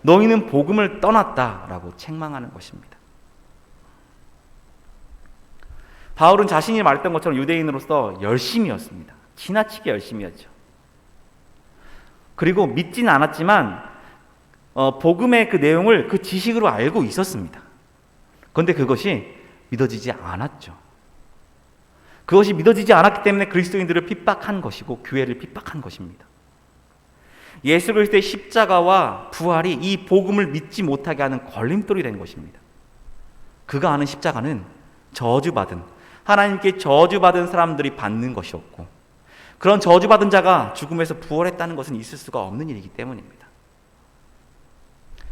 너희는 복음을 떠났다라고 책망하는 것입니다. 바울은 자신이 말했던 것처럼 유대인으로서 열심이었습니다. 지나치게 열심이었죠. 그리고 믿지는 않았지만 복음의 그 내용을 그 지식으로 알고 있었습니다. 그런데 그것이 믿어지지 않았죠. 그것이 믿어지지 않았기 때문에 그리스도인들을 핍박한 것이고 교회를 핍박한 것입니다. 예수 그리스도의 십자가와 부활이 이 복음을 믿지 못하게 하는 걸림돌이 된 것입니다. 그가 아는 십자가는 저주받은, 하나님께 저주받은 사람들이 받는 것이었고 그런 저주받은 자가 죽음에서 부활했다는 것은 있을 수가 없는 일이기 때문입니다.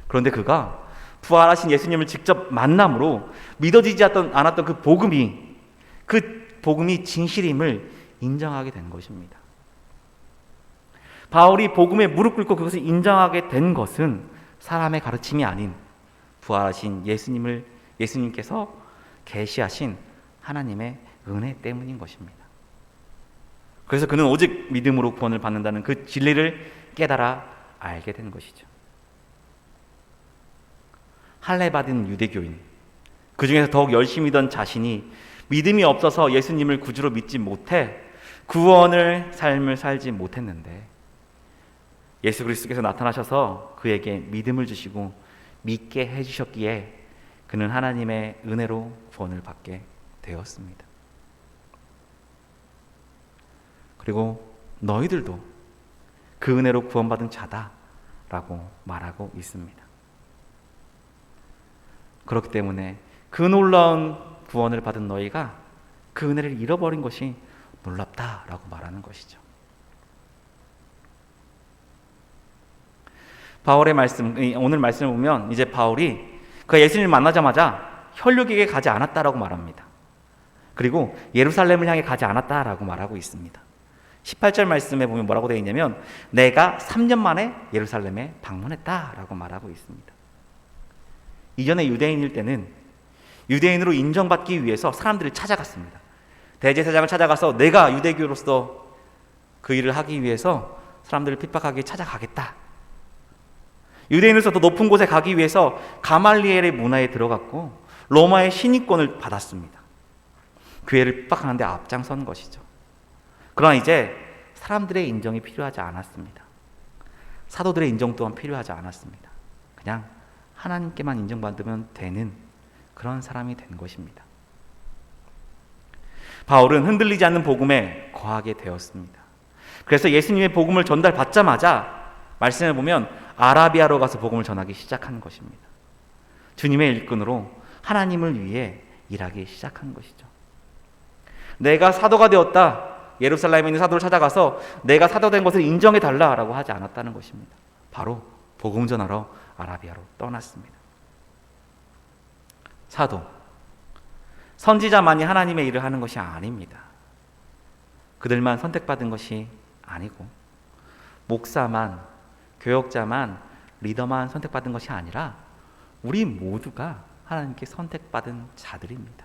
그런데 그가 부활하신 예수님을 직접 만남으로 믿어지지 않았던 그 복음이 진실임을 인정하게 된 것입니다. 바울이 복음에 무릎 꿇고 그것을 인정하게 된 것은 사람의 가르침이 아닌 부활하신 예수님께서 계시하신 하나님의 은혜 때문인 것입니다. 그래서 그는 오직 믿음으로 구원을 받는다는 그 진리를 깨달아 알게 된 것이죠. 할례받은 유대교인, 그 중에서 더욱 열심히던 자신이 믿음이 없어서 예수님을 구주로 믿지 못해 구원의 삶을 살지 못했는데 예수 그리스도께서 나타나셔서 그에게 믿음을 주시고 믿게 해주셨기에 그는 하나님의 은혜로 구원을 받게 되었습니다. 그리고 너희들도 그 은혜로 구원받은 자다라고 말하고 있습니다. 그렇기 때문에 그 놀라운 구원을 받은 너희가 그 은혜를 잃어버린 것이 놀랍다라고 말하는 것이죠. 바울의 말씀, 오늘 말씀을 보면 이제 바울이 그가 예수님을 만나자마자 혈육에게 가지 않았다라고 말합니다. 그리고 예루살렘을 향해 가지 않았다라고 말하고 있습니다. 18절 말씀에 보면 뭐라고 되어 있냐면 내가 3년 만에 예루살렘에 방문했다라고 말하고 있습니다. 이전에 유대인일 때는 유대인으로 인정받기 위해서 사람들을 찾아갔습니다. 대제사장을 찾아가서 내가 유대교로서 그 일을 하기 위해서 사람들을 핍박하기 찾아가겠다. 유대인으로서 더 높은 곳에 가기 위해서 가말리엘의 문화에 들어갔고 로마의 신위권을 받았습니다. 교회를 핍박하는 데 앞장선 것이죠. 그러나 이제 사람들의 인정이 필요하지 않았습니다. 사도들의 인정 또한 필요하지 않았습니다. 그냥 하나님께만 인정받으면 되는 그런 사람이 된 것입니다. 바울은 흔들리지 않는 복음에 거하게 되었습니다. 그래서 예수님의 복음을 전달받자마자 말씀을 보면 아라비아로 가서 복음을 전하기 시작한 것입니다. 주님의 일꾼으로 하나님을 위해 일하기 시작한 것이죠. 내가 사도가 되었다. 예루살렘에 있는 사도를 찾아가서 내가 사도된 것을 인정해달라라고 하지 않았다는 것입니다. 바로 복음 전하러 아라비아로 떠났습니다. 사도, 선지자만이 하나님의 일을 하는 것이 아닙니다. 그들만 선택받은 것이 아니고 목사만, 교역자만, 리더만 선택받은 것이 아니라 우리 모두가 하나님께 선택받은 자들입니다.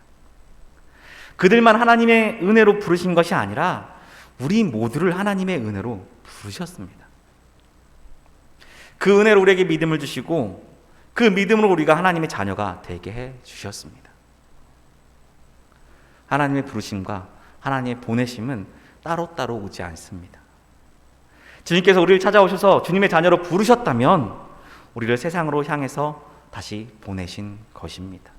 그들만 하나님의 은혜로 부르신 것이 아니라 우리 모두를 하나님의 은혜로 부르셨습니다. 그 은혜로 우리에게 믿음을 주시고 그 믿음으로 우리가 하나님의 자녀가 되게 해 주셨습니다. 하나님의 부르심과 하나님의 보내심은 따로따로 오지 않습니다. 주님께서 우리를 찾아오셔서 주님의 자녀로 부르셨다면 우리를 세상으로 향해서 다시 보내신 것입니다.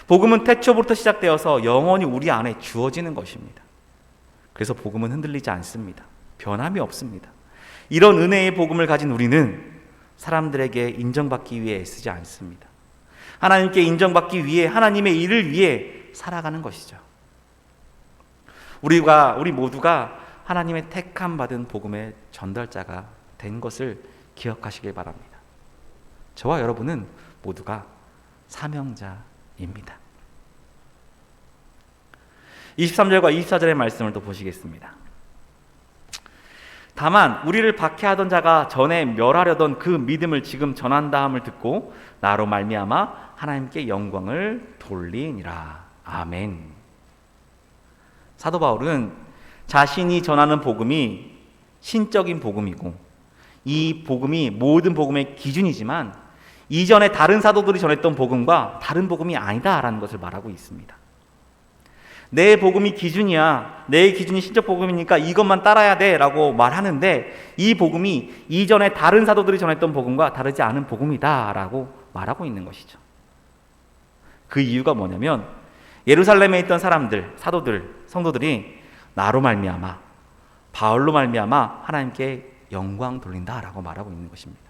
복음은 태초부터 시작되어서 영원히 우리 안에 주어지는 것입니다. 그래서 복음은 흔들리지 않습니다. 변함이 없습니다. 이런 은혜의 복음을 가진 우리는 사람들에게 인정받기 위해 애쓰지 않습니다. 하나님께 인정받기 위해 하나님의 일을 위해 살아가는 것이죠. 우리 모두가 하나님의 택함 받은 복음의 전달자가 된 것을 기억하시길 바랍니다. 저와 여러분은 모두가 사명자입니다. 23절과 24절의 말씀을 또 보시겠습니다. 다만 우리를 박해하던 자가 전에 멸하려던 그 믿음을 지금 전한다함을 듣고 나로 말미암아 하나님께 영광을 돌리니라. 아멘. 사도 바울은 자신이 전하는 복음이 신적인 복음이고 이 복음이 모든 복음의 기준이지만 이전에 다른 사도들이 전했던 복음과 다른 복음이 아니다라는 것을 말하고 있습니다. 내 복음이 기준이야. 내 기준이 신적 복음이니까 이것만 따라야 돼 라고 말하는데 이 복음이 이전에 다른 사도들이 전했던 복음과 다르지 않은 복음이다 라고 말하고 있는 것이죠. 그 이유가 뭐냐면 예루살렘에 있던 사람들, 사도들, 성도들이 나로 말미암아 바울로 말미암아 하나님께 영광 돌린다라고 말하고 있는 것입니다.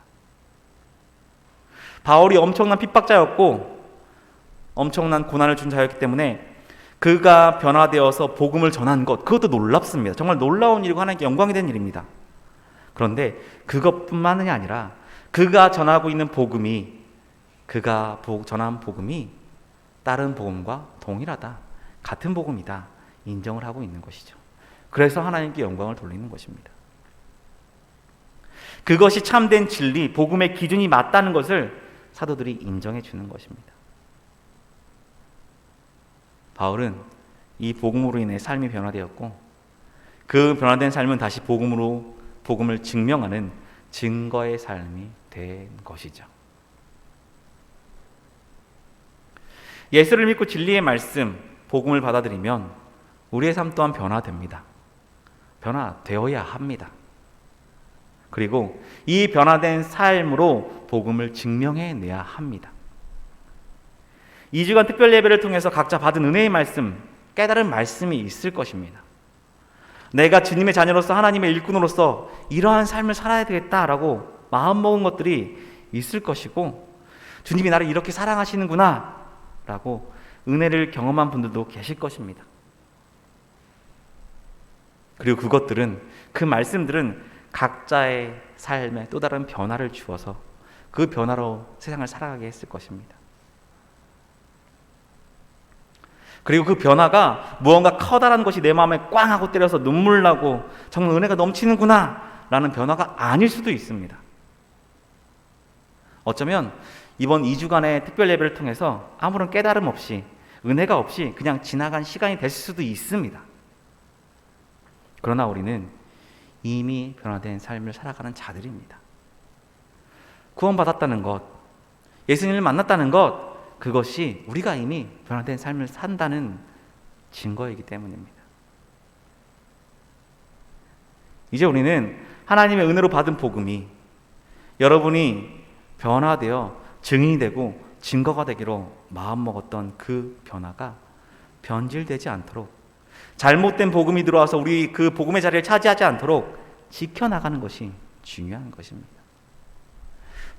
바울이 엄청난 핍박자였고 엄청난 고난을 준 자였기 때문에 그가 변화되어서 복음을 전한 것, 그것도 놀랍습니다. 정말 놀라운 일이고 하나님께 영광이 된 일입니다. 그런데 그것뿐만이 아니라 그가 전하고 있는 복음이, 그가 전한 복음이 다른 복음과 동일하다, 같은 복음이다 인정을 하고 있는 것이죠. 그래서 하나님께 영광을 돌리는 것입니다. 그것이 참된 진리, 복음의 기준이 맞다는 것을 사도들이 인정해 주는 것입니다. 바울은 이 복음으로 인해 삶이 변화되었고 그 변화된 삶은 다시 복음을 증명하는 증거의 삶이 된 것이죠. 예수를 믿고 진리의 말씀, 복음을 받아들이면 우리의 삶 또한 변화됩니다. 변화되어야 합니다. 그리고 이 변화된 삶으로 복음을 증명해내야 합니다. 2주간 특별 예배를 통해서 각자 받은 은혜의 말씀, 깨달은 말씀이 있을 것입니다. 내가 주님의 자녀로서 하나님의 일꾼으로서 이러한 삶을 살아야 되겠다라고 마음먹은 것들이 있을 것이고 주님이 나를 이렇게 사랑하시는구나 라고 은혜를 경험한 분들도 계실 것입니다. 그리고 그 말씀들은 각자의 삶에 또 다른 변화를 주어서 그 변화로 세상을 살아가게 했을 것입니다. 그리고 그 변화가 무언가 커다란 것이 내 마음에 꽝 하고 때려서 눈물 나고 정말 은혜가 넘치는구나 라는 변화가 아닐 수도 있습니다. 어쩌면 이번 2주간의 특별 예배를 통해서 아무런 깨달음 없이 은혜가 없이 그냥 지나간 시간이 됐을 수도 있습니다. 그러나 우리는 이미 변화된 삶을 살아가는 자들입니다. 구원받았다는 것, 예수님을 만났다는 것, 그것이 우리가 이미 변화된 삶을 산다는 증거이기 때문입니다. 이제 우리는 하나님의 은혜로 받은 복음이 여러분이 변화되어 증인이 되고 증거가 되기로 마음먹었던 그 변화가 변질되지 않도록, 잘못된 복음이 들어와서 우리 그 복음의 자리를 차지하지 않도록 지켜나가는 것이 중요한 것입니다.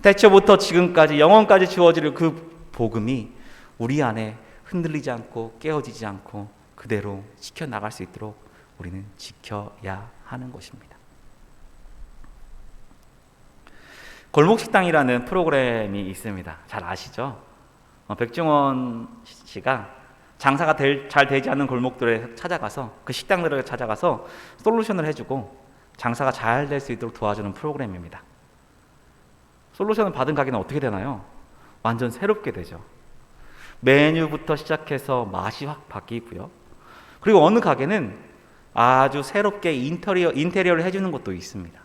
태초부터 지금까지 영원까지 주어질 그 복음이 우리 안에 흔들리지 않고 깨어지지 않고 그대로 지켜나갈 수 있도록 우리는 지켜야 하는 것입니다. 골목식당이라는 프로그램이 있습니다. 잘 아시죠? 백종원 씨가 장사가 잘 되지 않는 골목들에 찾아가서 그 식당들에 찾아가서 솔루션을 해주고 장사가 잘 될 수 있도록 도와주는 프로그램입니다. 솔루션을 받은 가게는 어떻게 되나요? 완전 새롭게 되죠. 메뉴부터 시작해서 맛이 확 바뀌고요. 그리고 어느 가게는 아주 새롭게 인테리어를 해주는 것도 있습니다.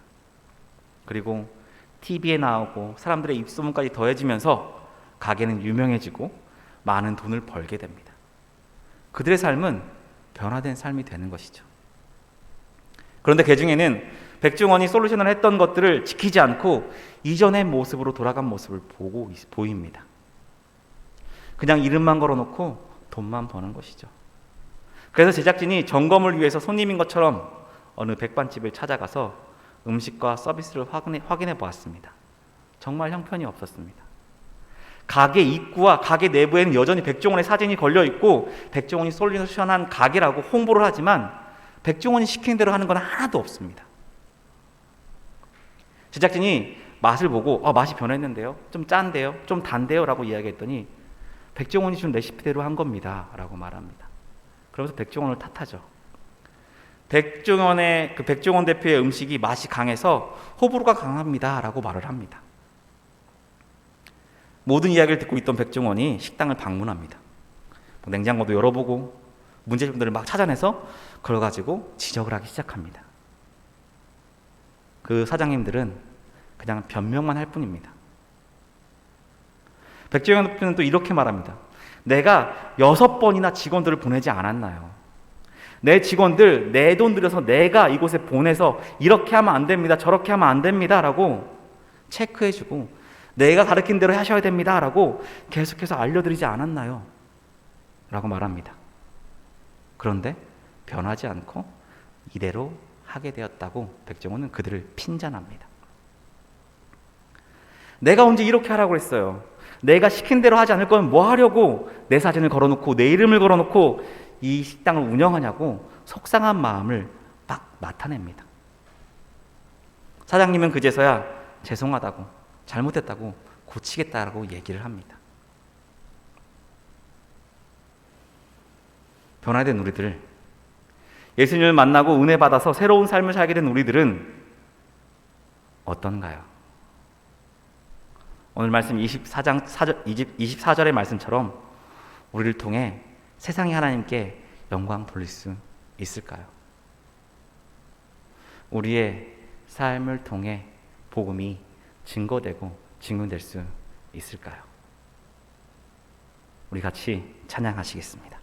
그리고 TV에 나오고 사람들의 입소문까지 더해지면서 가게는 유명해지고 많은 돈을 벌게 됩니다. 그들의 삶은 변화된 삶이 되는 것이죠. 그런데 그 중에는 백종원이 솔루션을 했던 것들을 지키지 않고 이전의 모습으로 돌아간 모습을 보입니다. 그냥 이름만 걸어놓고 돈만 버는 것이죠. 그래서 제작진이 점검을 위해서 손님인 것처럼 어느 백반집을 찾아가서 음식과 서비스를 확인해 보았습니다. 정말 형편이 없었습니다. 가게 입구와 가게 내부에는 여전히 백종원의 사진이 걸려 있고 백종원이 솔루션한 가게라고 홍보를 하지만 백종원이 시킨 대로 하는 건 하나도 없습니다. 제작진이 맛을 보고 맛이 변했는데요, 좀 짠데요, 좀 단데요 라고 이야기했더니 백종원이 준 레시피대로 한 겁니다 라고 말합니다. 그러면서 백종원을 탓하죠. 백종원 대표의 음식이 맛이 강해서 호불호가 강합니다 라고 말을 합니다. 모든 이야기를 듣고 있던 백종원이 식당을 방문합니다. 냉장고도 열어보고 문제점들을 막 찾아내서 그걸 가지고 지적을 하기 시작합니다. 그 사장님들은 그냥 변명만 할 뿐입니다. 백종원 대표는 또 이렇게 말합니다. 내가 6번이나 직원들을 보내지 않았나요? 내 직원들 내 돈 들여서 내가 이곳에 보내서 이렇게 하면 안 됩니다, 저렇게 하면 안 됩니다 라고 체크해주고 내가 가르친 대로 하셔야 됩니다 라고 계속해서 알려드리지 않았나요? 라고 말합니다. 그런데 변하지 않고 이대로 하게 되었다고 백종원은 그들을 핀잔합니다. 내가 언제 이렇게 하라고 했어요? 내가 시킨 대로 하지 않을 거면 뭐 하려고 내 사진을 걸어놓고 내 이름을 걸어놓고 이 식당을 운영하냐고 속상한 마음을 막 나타냅니다. 사장님은 그제서야 죄송하다고, 잘못했다고, 고치겠다라고 얘기를 합니다. 변화된 우리들, 예수님을 만나고 은혜 받아서 새로운 삶을 살게 된 우리들은 어떤가요? 오늘 말씀 24절의 말씀처럼 우리를 통해 세상의 하나님께 영광 돌릴 수 있을까요? 우리의 삶을 통해 복음이 증거되고 증명될 수 있을까요? 우리 같이 찬양하시겠습니다.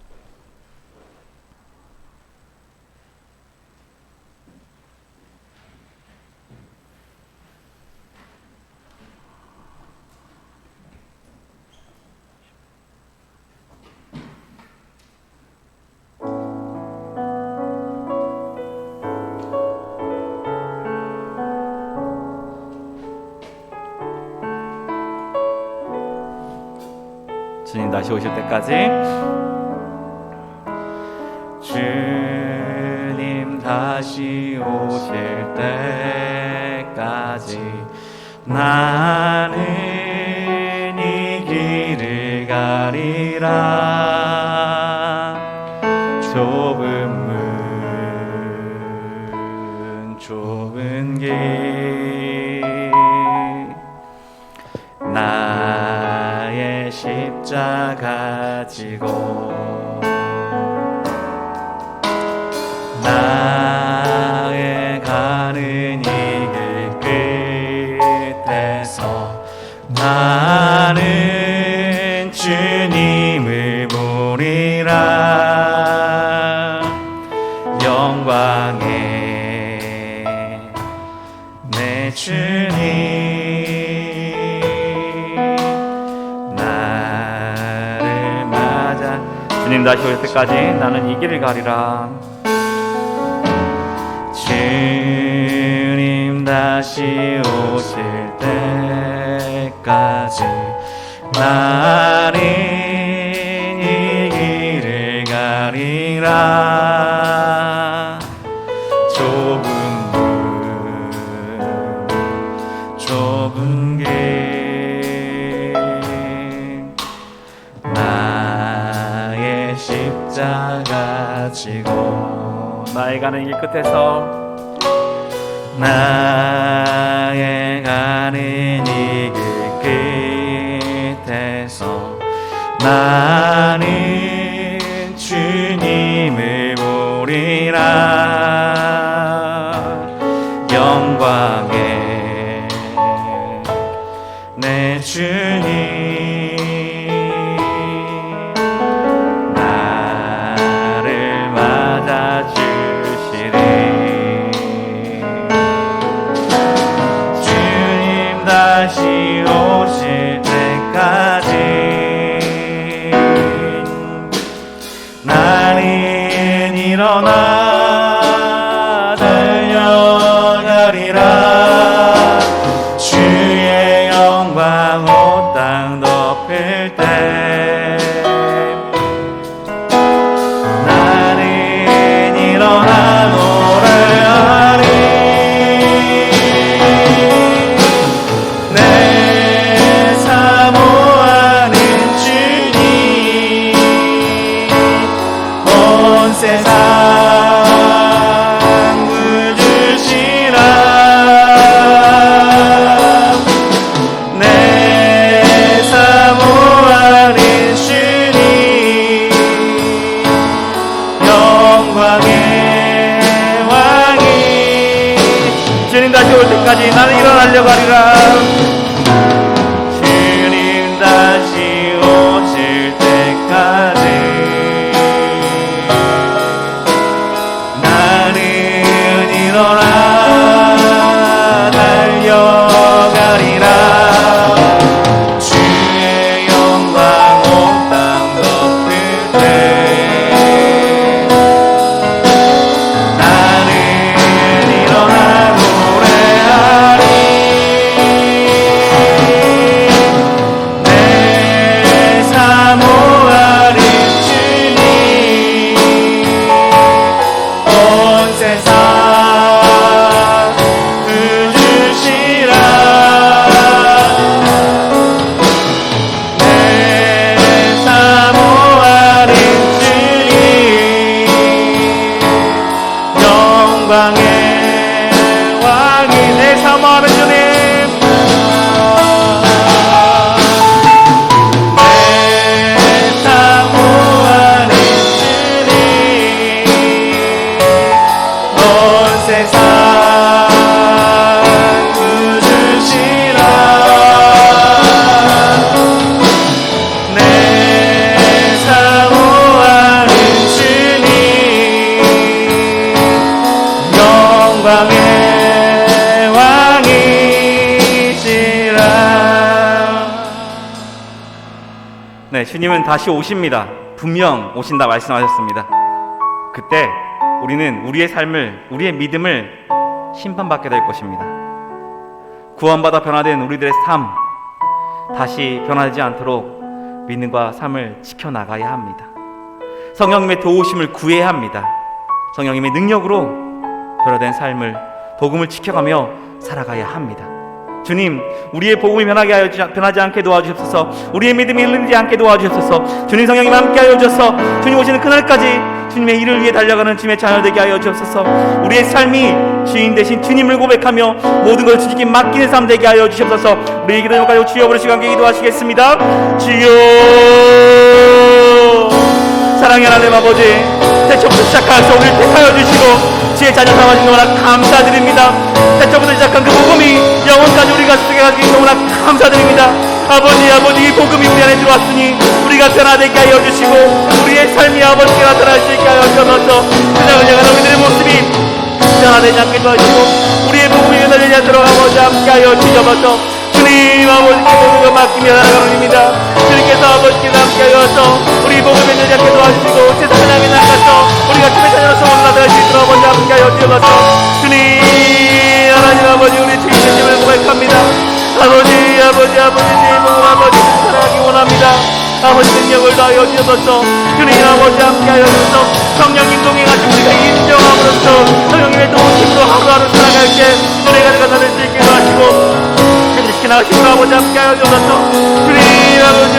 주님 다시 오실 때까지, 주님 다시 오실 때까지 나는 이 길을 가리라. 좁은 문 좁은 길 나의 십자가 지고 나의 가는 이 길 끝에서 나는 주님을 보리라. 영광의 내 주님 주님 다시 오실 때까지 나는 이 길을 가리라. 주님 다시 오실 때까지 나는 이 길을 가리라. 좁은 문 좁은 길 십자가 지고 나의 가는 길 끝에서 나의 가는 이 길 끝에서 나는 주님을 보리라. 영광의 내 주님 다시 오실 때까지 나는 일어나 달려가리라. 주의 영광 온 땅 덮을 때 나는 일어나 노래하리. 내 삶 주님 다시 오실 때까지 나는 일어나 달려가리라. 주의 영광 온 땅 덮을 때 나는 일어나 노래하리. 내 사모하는 주님 온 세상 주시라. 내 사모하는 주님 영광의 왕이 내 사모하는 주님 내 사모하는 주님 온 세상 주시라. 내 사모하는 주님 영광의 왕이시라. 네, 주님은 다시 오십니다. 분명 오신다 말씀하셨습니다. 그때 우리는 우리의 삶을, 우리의 믿음을 심판받게 될 것입니다. 구원받아 변화된 우리들의 삶, 다시 변하지 않도록 믿음과 삶을 지켜나가야 합니다. 성령님의 도우심을 구해야 합니다. 성령님의 능력으로 변화된 삶을, 복음을 지켜가며 살아가야 합니다. 주님, 우리의 복음이 변하지 않게 도와주옵소서. 우리의 믿음이 흔들리지 않게 도와주옵소서. 주님, 성령님 함께 하여 주셔서 주님 오시는 그날까지 주님의 일을 위해 달려가는 주님의 자녀 되게 하여 주옵소서. 우리의 삶이 주인 대신 주님을 고백하며 모든 걸 주님께 맡기는 삶 되게 하여 주옵소서. 우리의 기도 제목까지 주여 부르시고 함께 기도하시겠습니다. 주여, 사랑의 하나님 아버지, 태초부터 시작하여서 우리를 택하여 주시고 주의 자녀 삼아주신 너무나 감사드립니다. 태초부터 시작한 그 복음이 영원까지 우리가 쓰게 하시기 너무나 감사드립니다. 아버지, 이 복음이 우리 안에 들어왔으니 우리가 변화되게 하여 주시고 우리의 삶이 아버지께 나타날 수 있게 하여 주셔서 세상을 향한 우리들의 모습이 변화되지 않게 도와주시고 우리의 복음이 변화되지 않도록 아버지 함께 하여 주셔서 주님, 아버지께 모든 것 맡기며 나아가는 입니다. 주님께서 아버지께 함께 하여서 우리 복음이 변하지 않게 도와주시고 세상을 향해 나가서 우리가 주의 자녀로서 올라갈 수 있도록 아버지 함께 하여 주셔서 주님, 하나님 아버지, 우리 주의 주님을 고백합니다. 아버지, 주의 복음 아버지 사랑하기 원합니다. 아버지 능력을 다하여 주셔서 주님, 아버지 함께 하여 주셔서 성령님 동행하시고 우리가 인정함으로써 성령님의 도우심으로 하루하루 살아갈 때 은혜가 가사될 수 있게 하시고 나가시고 아버지 함께 하여 주셔서 주님, 아버지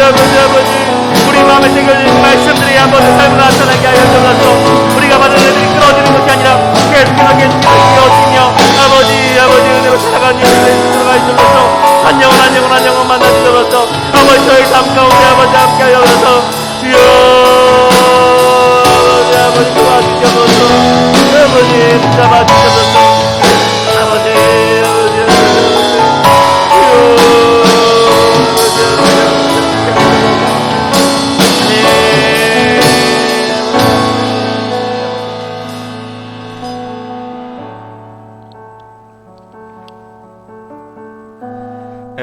우리 마음에 새겨진 말씀들이 한번 삶을 나타나게 하여 주셔서 우리가 받은 애들이 끊어지는 것이 아니라 계속해서 이어지며 아버지 은혜로 살아가는 일을 들어가 주셔서 한 영혼 만나 주셔서 아버지 저희 삶 가운데 아버지 함께 하여 주셔서 주여, 아버지 도와주셔서 아버지 붙잡아 주셔서 아버지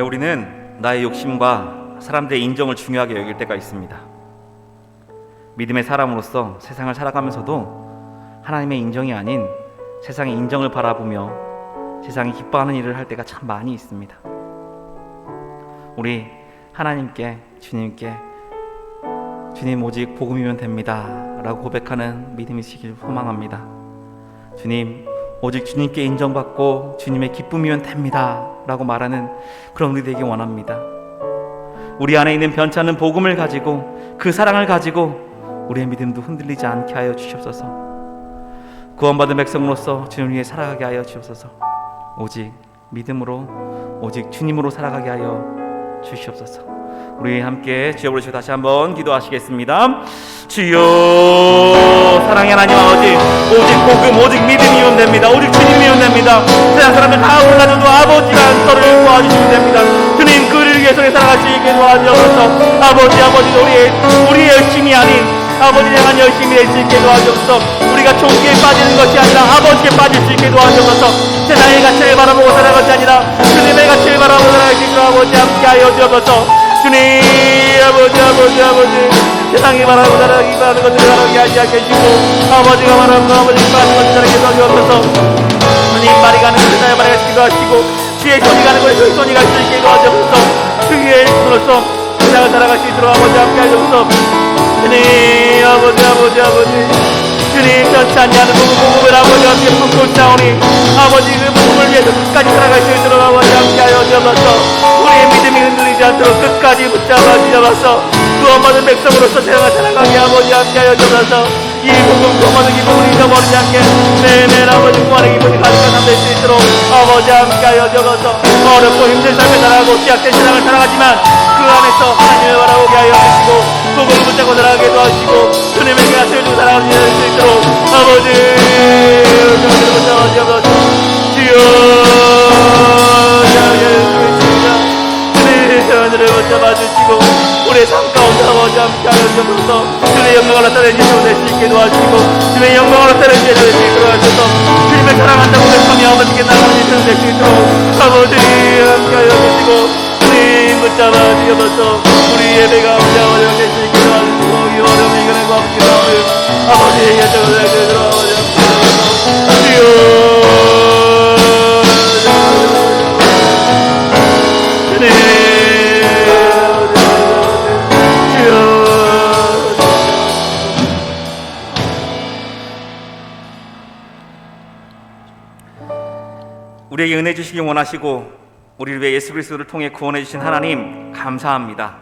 우리는 나의 욕심과 사람들의 인정을 중요하게 여길 때가 있습니다. 믿음의 사람으로서 세상을 살아가면서도 하나님의 인정이 아닌 세상의 인정을 바라보며 세상이 기뻐하는 일을 할 때가 참 많이 있습니다. 우리 하나님께, 주님께 주님 오직 복음이면 됩니다 라고 고백하는 믿음이 있으시길 소망합니다. 주님, 오직 주님께 인정받고 주님의 기쁨이면 됩니다 라고 말하는 그런 우리 되기 원합니다. 우리 안에 있는 변치 않는 복음을 가지고 그 사랑을 가지고 우리의 믿음도 흔들리지 않게 하여 주시옵소서. 구원받은 백성으로서 주님을 위해 살아가게 하여 주시옵소서. 오직 믿음으로, 오직 주님으로 살아가게 하여 주시옵소서. 우리 함께 주여 부르시고 다시 한번 기도하시겠습니다. 주여, 사랑의 하나님 아버지, 오직 복음, 오직 믿음이면 됩니다. 오직 주님이면 됩니다. 세상 사람들 다 몰라줘도 아버지가 저를 도와주시면 됩니다. 주님, 그를 위해서 살아갈 수 있게 도와주셔서 아버지 우리의 열심이 아닌 아버지를 향한 열심히 낼 수 있게 도와주셔서 우리가 종기에 빠지는 것이 아니라 아버지께 빠질 수 있게 도와주셔서 세상의 가치를 바라보고 살아갈 것이 아니라 주님의 가치를 바라보고 살아갈 수 있도록 아버지 함께하여 주옵소서. 주님, 아버지 세상이 말하고 살아가기 바라는 것을 바라게 하지 않게 해주시고 아버지가 말하는 거 아버지가 말하는 것을 살아게 도와주옵소서. 주님, 말이 가는 것을 잘 말하시기도 하시고 주의 손이 가는 것을 주의 손이 갈 수 있게 도와주옵소서. 주의 손으로서 세상을 살아갈 수 있도록 아버지 함께하여 주옵소서. 주님, 아버지 주님, 변치 않냐는 복음을 아버지 함께 품고 싸우니 아버지 그 복음을 위해서 끝까지 살아갈 수 있도록 아버지 함께하여 주옵소서. 우리의 믿음이 흔들리지 않도록 끝까지 붙잡아 주옵소서. 구원받은 백성으로서 세상을 살아가게 아버지 함께하여 주옵소서. 이 복음 구원받은 기쁨을 잊어버리지 않게 매일매일 아버지 구원의 기쁨이 가득한 삶 될 수 있도록 아버지 함께하여 주옵소서. 어렵고 힘든 삶을 살아가고 취약된 세상을 살아가지만 그 안에서 하나님을 바라보게 하여 주시고 복음을 붙잡고 살아가게 도와주시고 주님에게 가슴을 두고 살아갈 수 있도록 아버지 붙잡아 주옵소서. 주여 주님을 붙잡아 주시고 우리의 삶 가운데 아버지 함께하여 주옵소서. 주님의 영광을 나타내는 예수를 낼 수 있게 도와주시고 주님의 영광을 나타내는 예수를 낼 수 있게 도와주셔서 주님을 사랑한다고 고백하며 아버지께 나가는 예수를 낼 수 있도록 아버지 함께하여 주시고 주님 붙잡아 주옵소서. 우리 예배가 아버지 어려운 낼수 있게 도와주시고 이 어려움을 이겨내고 아버지 마음을 아버지의 여정을 낼 수 있도록 아버지 함께하여 주옵소서. 주여 우리에게 은혜 주시기 원하시고 우리를 위해 예수 그리스도를 통해 구원해 주신 하나님 감사합니다.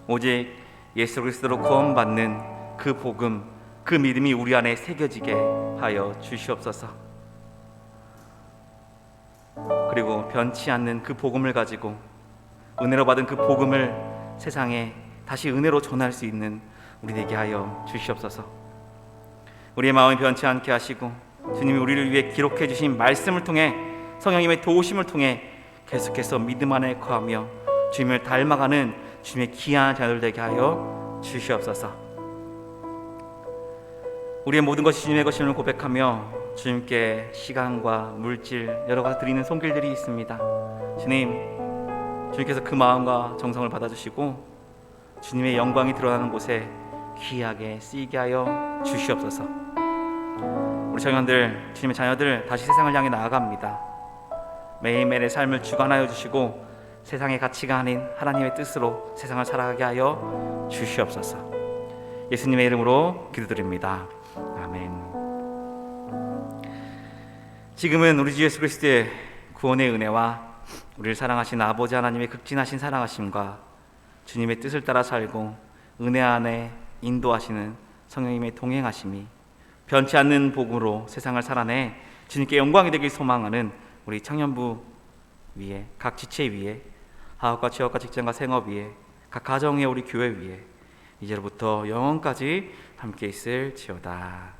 오직 예수 그리스도로 구원받는 그 복음, 그 믿음이 우리 안에 새겨지게 하여 주시옵소서. 그리고 변치 않는 그 복음을 가지고 은혜로 받은 그 복음을 세상에 다시 은혜로 전할 수 있는 우리 되게 하여 주시옵소서. 우리의 마음이 변치 않게 하시고 주님이 우리를 위해 기록해 주신 말씀을 통해 성령님의 도우심을 통해 계속해서 믿음 안에 거하며 주님을 닮아가는 주님의 귀한 자녀들 되게 하여 주시옵소서. 우리의 모든 것이 주님의 것임을 고백하며 주님께 시간과 물질 여러 가지 드리는 손길들이 있습니다. 주님께서 그 마음과 정성을 받아주시고 주님의 영광이 드러나는 곳에 귀하게 쓰이게 하여 주시옵소서. 우리 청년들, 주님의 자녀들 다시 세상을 향해 나아갑니다. 매일매일의 삶을 주관하여 주시고 세상의 가치가 아닌 하나님의 뜻으로 세상을 살아가게 하여 주시옵소서. 예수님의 이름으로 기도드립니다. 아멘. 지금은 우리 주 예수 그리스도의 구원의 은혜와 우리를 사랑하신 아버지 하나님의 극진하신 사랑하심과 주님의 뜻을 따라 살고 은혜 안에 인도하시는 성령님의 동행하심이 변치 않는 복음으로 세상을 살아내 주님께 영광이 되길 소망하는 우리 청년부 위에, 각 지체 위에, 학업과 취업과 직장과 생업 위에, 각 가정의 우리 교회 위에 이제로부터 영원까지 함께 있을지어다.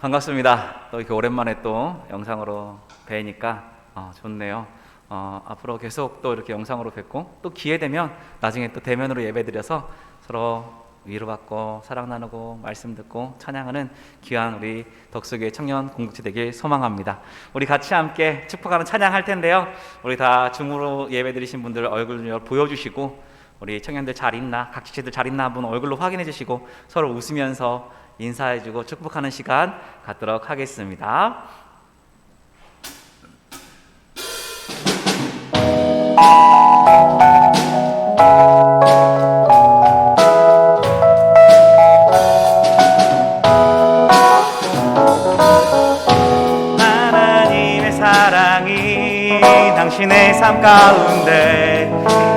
반갑습니다. 또 이렇게 오랜만에 또 영상으로 뵈니까 좋네요. 앞으로 계속 또 이렇게 영상으로 뵙고 또 기회 되면 나중에 또 대면으로 예배드려서 서로 위로받고 사랑 나누고 말씀 듣고 찬양하는 귀한 우리 덕수교회 청년 공동체 되길 소망합니다. 우리 같이 함께 축복하는 찬양할 텐데요. 우리 다 줌으로 예배드리신 분들 얼굴 보여주시고 우리 청년들 잘 있나, 각 지체들 잘 있나 한번 얼굴로 확인해 주시고 서로 웃으면서 인사해주고 축복하는 시간 갖도록 하겠습니다. 하나님의 사랑이 당신의 삶 가운데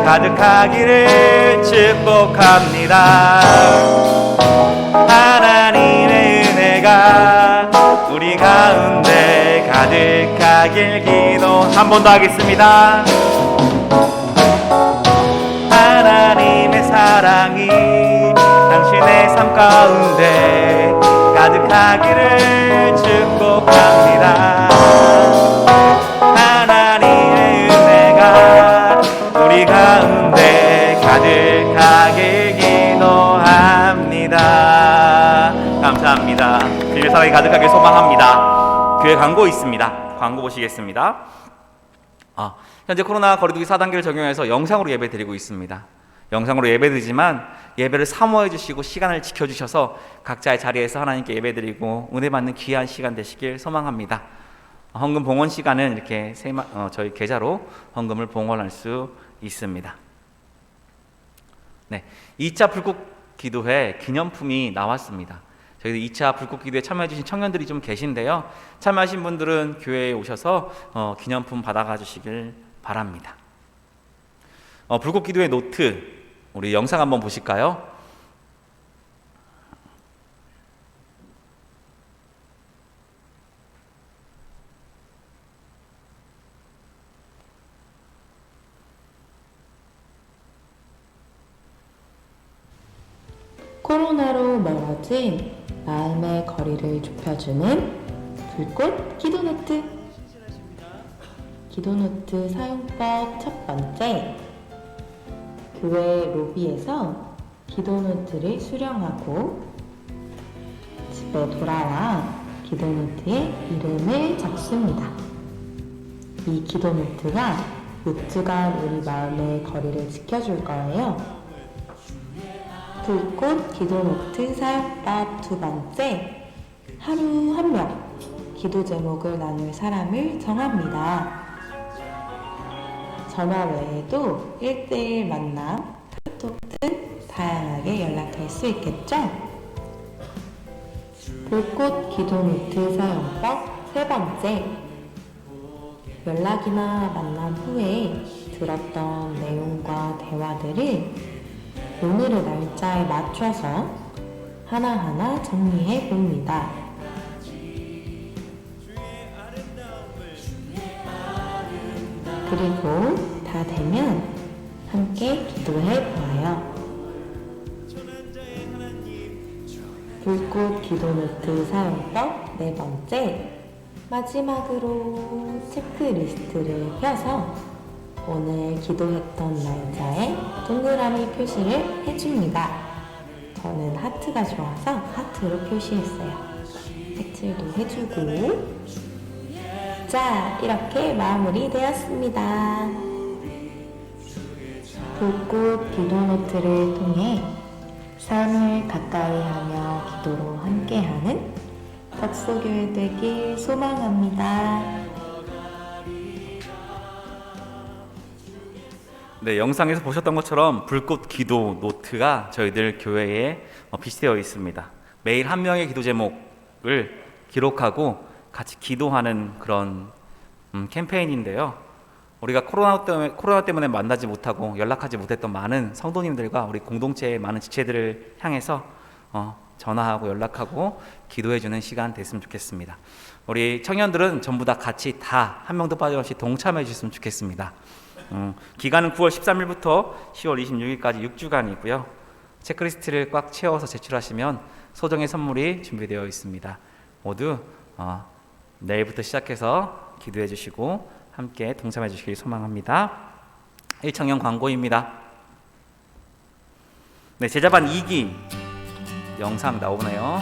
가득하기를 축복합니다. 하나님의 은혜가 우리 가운데 가득하길 기도. 한 번 더 하겠습니다. 하나님의 사랑이 당신의 삶 가운데 가득하기를 축복합니다. 하나님의 은혜가 우리 가운데 가득하길 기도합니다. 감사합니다. 주님의 사랑이 가득하길 소망합니다. 교회 광고 있습니다. 광고 보시겠습니다. 현재 코로나 거리두기 4단계를 적용해서 영상으로 예배 드리고 있습니다. 영상으로 예배 드리지만 예배를 사모해 주시고 시간을 지켜주셔서 각자의 자리에서 하나님께 예배 드리고 은혜 받는 귀한 시간 되시길 소망합니다. 헌금 봉헌 시간은 이렇게 저희 계좌로 헌금을 봉헌할 수 있습니다. 네, 2차 불국 기도회 기념품이 나왔습니다. 저희들 2차 불국 기도에 참여해 주신 청년들이 좀 계신데요. 참여하신 분들은 교회에 오셔서 기념품 받아가 주시길 바랍니다. 불국 기도회 노트, 우리 영상 한번 보실까요? 코로나로 멀어진 마음의 거리를 좁혀주는 불꽃 기도노트. 기도노트 사용법 첫 번째, 교회 로비에서 기도노트를 수령하고 집에 돌아와 기도노트에 이름을 적습니다. 이 기도노트가 6주간 우리 마음의 거리를 지켜줄 거예요. 불꽃 기도노트 사용법 두 번째, 하루 한 명 기도 제목을 나눌 사람을 정합니다. 전화 외에도 1대1 만남, 카톡 등 다양하게 연락할 수 있겠죠? 불꽃 기도노트 사용법 세 번째, 연락이나 만남 후에 들었던 내용과 대화들을 오늘의 날짜에 맞춰서 하나하나 정리해 봅니다. 그리고 다 되면 함께 기도해 보아요. 불꽃 기도노트 사용법 네 번째, 마지막으로 체크리스트를 펴서 오늘 기도했던 날짜에 동그라미 표시를 해줍니다. 저는 하트가 좋아서 하트로 표시했어요. 색칠도 해주고. 자, 이렇게 마무리되었습니다. 불꽃 기도노트를 통해 삶을 가까이 하며 기도로 함께하는 덕소교회 되길 소망합니다. 네, 영상에서 보셨던 것처럼 불꽃 기도 노트가 저희들 교회에 비치되어 있습니다. 매일 한 명의 기도 제목을 기록하고 같이 기도하는 그런 캠페인인데요. 우리가 코로나 때문에 만나지 못하고 연락하지 못했던 많은 성도님들과 우리 공동체의 많은 지체들을 향해서 전화하고 연락하고 기도해주는 시간 됐으면 좋겠습니다. 우리 청년들은 전부 다 같이 다 한 명도 빠짐없이 동참해 주셨으면 좋겠습니다. 기간은 9월 13일부터 10월 26일까지 6주간이고요. 체크리스트를 꽉 채워서 제출하시면 소정의 선물이 준비되어 있습니다. 모두 내일부터 시작해서 기도해 주시고 함께 동참해 주시길 소망합니다. 1청년 광고입니다. 네, 제자반 2기 영상 나오네요.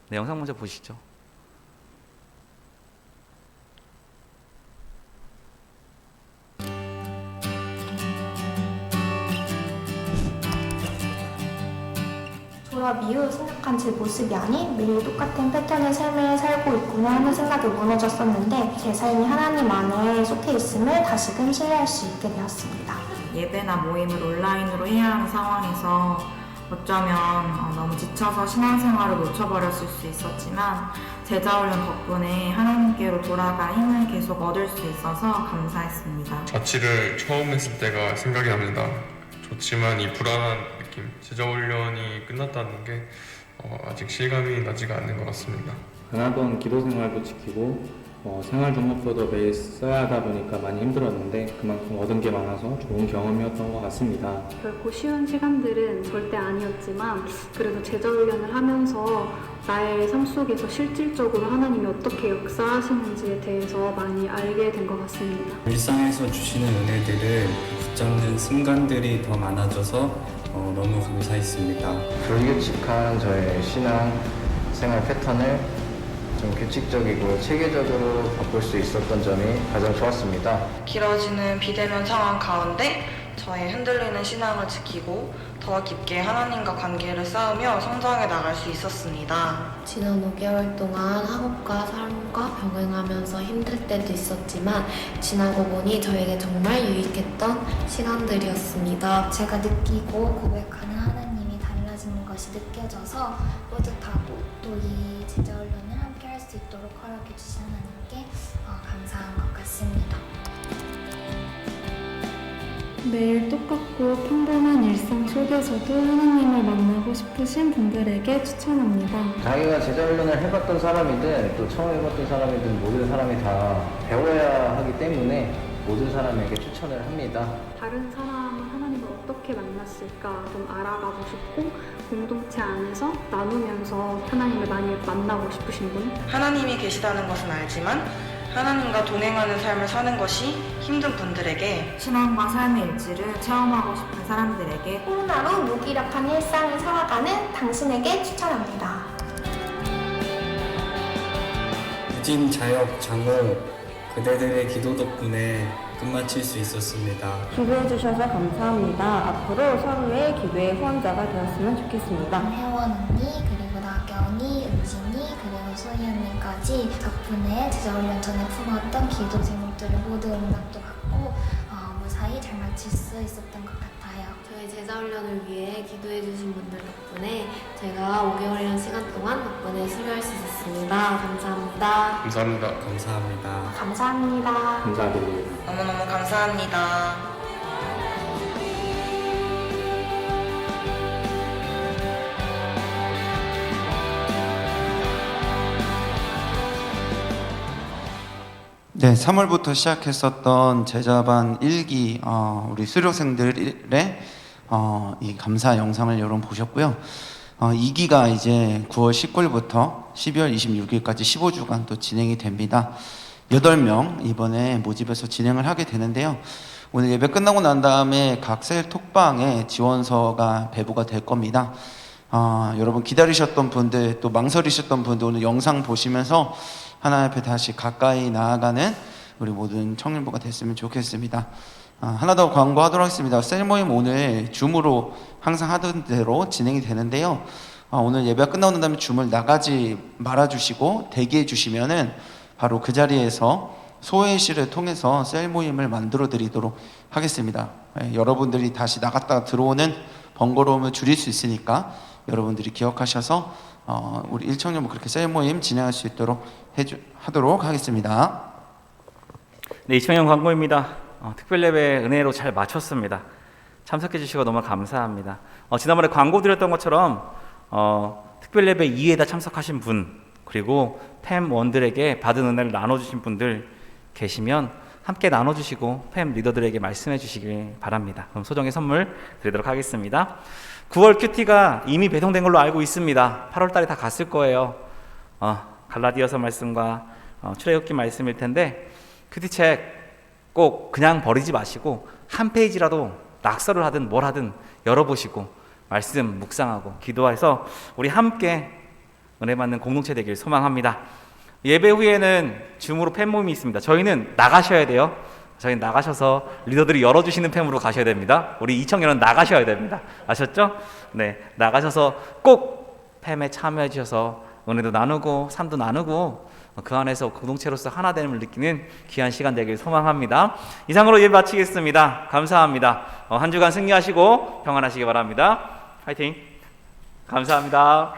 네, 영상 먼저 보시죠. 졸업 이후 생각한 제 모습이 아닌 매일 똑같은 패턴의 삶을 살고 있구나 하는 생각에 무너졌었는데 제 삶이 하나님 안에 속해 있음을 다시금 신뢰할 수 있게 되었습니다. 예배나 모임을 온라인으로 해야 하는 상황에서 어쩌면 너무 지쳐서 신앙생활을 놓쳐버렸을 수 있었지만 제자훈련 덕분에 하나님께로 돌아갈 힘을 계속 얻을 수 있어서 감사했습니다. 자취를 처음 했을 때가 생각이 납니다. 좋지만 이 불안한 느낌, 제자훈련이 끝났다는 게 아직 실감이 나지가 않는 것 같습니다. 안 하던 기도 생활도 지키고 생활 종목표도 매일 써야 하다 보니까 많이 힘들었는데 그만큼 얻은 게 많아서 좋은 경험이었던 것 같습니다. 결코 쉬운 시간들은 절대 아니었지만 그래도 제자훈련을 하면서 나의 삶 속에서 실질적으로 하나님이 어떻게 역사하시는지에 대해서 많이 알게 된 것 같습니다. 일상에서 주시는 은혜들을 붙잡는 순간들이 더 많아져서 너무 감사했습니다. 불규칙한 저의 신앙 생활 패턴을 좀 규칙적이고 체계적으로 바꿀 수 있었던 점이 가장 좋았습니다. 길어지는 비대면 상황 가운데 저의 흔들리는 신앙을 지키고 더 깊게 하나님과 관계를 쌓으며 성장해 나갈 수 있었습니다. 지난 5개월 동안 학업과 삶과 병행하면서 힘들 때도 있었지만 지나고 보니 저에게 정말 유익했던 시간들이었습니다. 제가 느끼고 고백하는 하나님이 달라지는 것이 느껴져서 뿌듯하고 또 이 제자훈련을 함께 할 수 있도록 허락해 주신 하나님께 감사한 것 같습니다. 매일 똑같고 평범한 일상 속에서도 하나님을 만나고 싶으신 분들에게 추천합니다. 자기가 제자훈련을 해봤던 사람이든 또 처음 해봤던 사람이든 모든 사람이 다 배워야 하기 때문에 모든 사람에게 추천을 합니다. 다른 사람은 하나님을 어떻게 만났을까 좀 알아가고 싶고 공동체 안에서 나누면서 하나님을 많이 만나고 싶으신 분? 하나님이 계시다는 것은 알지만 하나님과 동행하는 삶을 사는 것이 힘든 분들에게, 신앙과 삶의 일치를 체험하고 싶은 사람들에게, 코로나로 무기력한 일상을 살아가는 당신에게 추천합니다. 유진, 자혁, 장호 그대들의 기도 덕분에 끝마칠 수 있었습니다. 기도해 주셔서 감사합니다. 앞으로 서로의 기도의 후원자가 되었으면 좋겠습니다. 혜원 언니, 그리고 나경이, 은진이, 그리고 소희 언니까지 덕분에 제자훈련 전에 품었던 기도 제목들을 모두 응답도 받고 무사히 잘 마칠 수 있었던 것 같아요. 저희 제자훈련을 위해 기도해주신 분들 덕분에 제가 5개월이라는 시간 동안 덕분에 수료할 수 있었습니다. 감사합니다. 감사합니다. 감사합니다. 감사합니다. 감사드립니다. 너무너무 감사합니다. 네, 3월부터 시작했었던 제자반 1기 우리 수료생들의 이 감사 영상을 여러분 보셨고요. 2기가 이제 9월 19일부터 12월 26일까지 15주간 또 진행이 됩니다. 8명 이번에 모집해서 진행을 하게 되는데요. 오늘 예배 끝나고 난 다음에 각 셀 톡방에 지원서가 배부가 될 겁니다. 여러분 기다리셨던 분들 또 망설이셨던 분들 오늘 영상 보시면서 하나님 앞에 다시 가까이 나아가는 우리 모든 청년부가 됐으면 좋겠습니다. 하나 더 광고하도록 하겠습니다. 셀 모임 오늘 줌으로 항상 하던 대로 진행이 되는데요. 오늘 예배가 끝나고 난 다음에 줌을 나가지 말아주시고 대기해 주시면은 바로 그 자리에서 소회의실을 통해서 셀 모임을 만들어 드리도록 하겠습니다. 여러분들이 다시 나갔다가 들어오는 번거로움을 줄일 수 있으니까 여러분들이 기억하셔서 우리 1청년부 그렇게 셀 모임 진행할 수 있도록 하도록 하겠습니다. 네, 2청년 광고입니다. 특별예배 은혜로 잘 마쳤습니다. 참석해 주시고 너무 감사합니다. 지난번에 광고 드렸던 것처럼 특별예배 2회에다 참석하신 분 그리고 팸원들에게 받은 은혜를 나눠주신 분들 계시면 함께 나눠주시고 팸 리더들에게 말씀해 주시길 바랍니다. 그럼 소정의 선물 드리도록 하겠습니다. 9월 큐티가 이미 배송된 걸로 알고 있습니다. 8월 달에 다 갔을 거예요. 갈라디아서 말씀과 출애굽기 말씀일 텐데 큐티책 꼭 그냥 버리지 마시고 한 페이지라도 낙서를 하든 뭘 하든 열어보시고 말씀 묵상하고 기도해서 우리 함께 은혜 받는 공동체 되길 소망합니다. 예배 후에는 줌으로 팬 모임이 있습니다. 저희는 나가셔야 돼요. 저희는 나가셔서 리더들이 열어주시는 팸으로 가셔야 됩니다. 우리 2청년은 나가셔야 됩니다. 아셨죠? 네, 나가셔서 꼭 팸에 참여해 주셔서 은혜도 나누고 삶도 나누고 그 안에서 공동체로서 하나 됨을 느끼는 귀한 시간 되길 소망합니다. 이상으로 예배 마치겠습니다. 감사합니다. 한 주간 승리하시고 평안하시기 바랍니다. 화이팅! 감사합니다.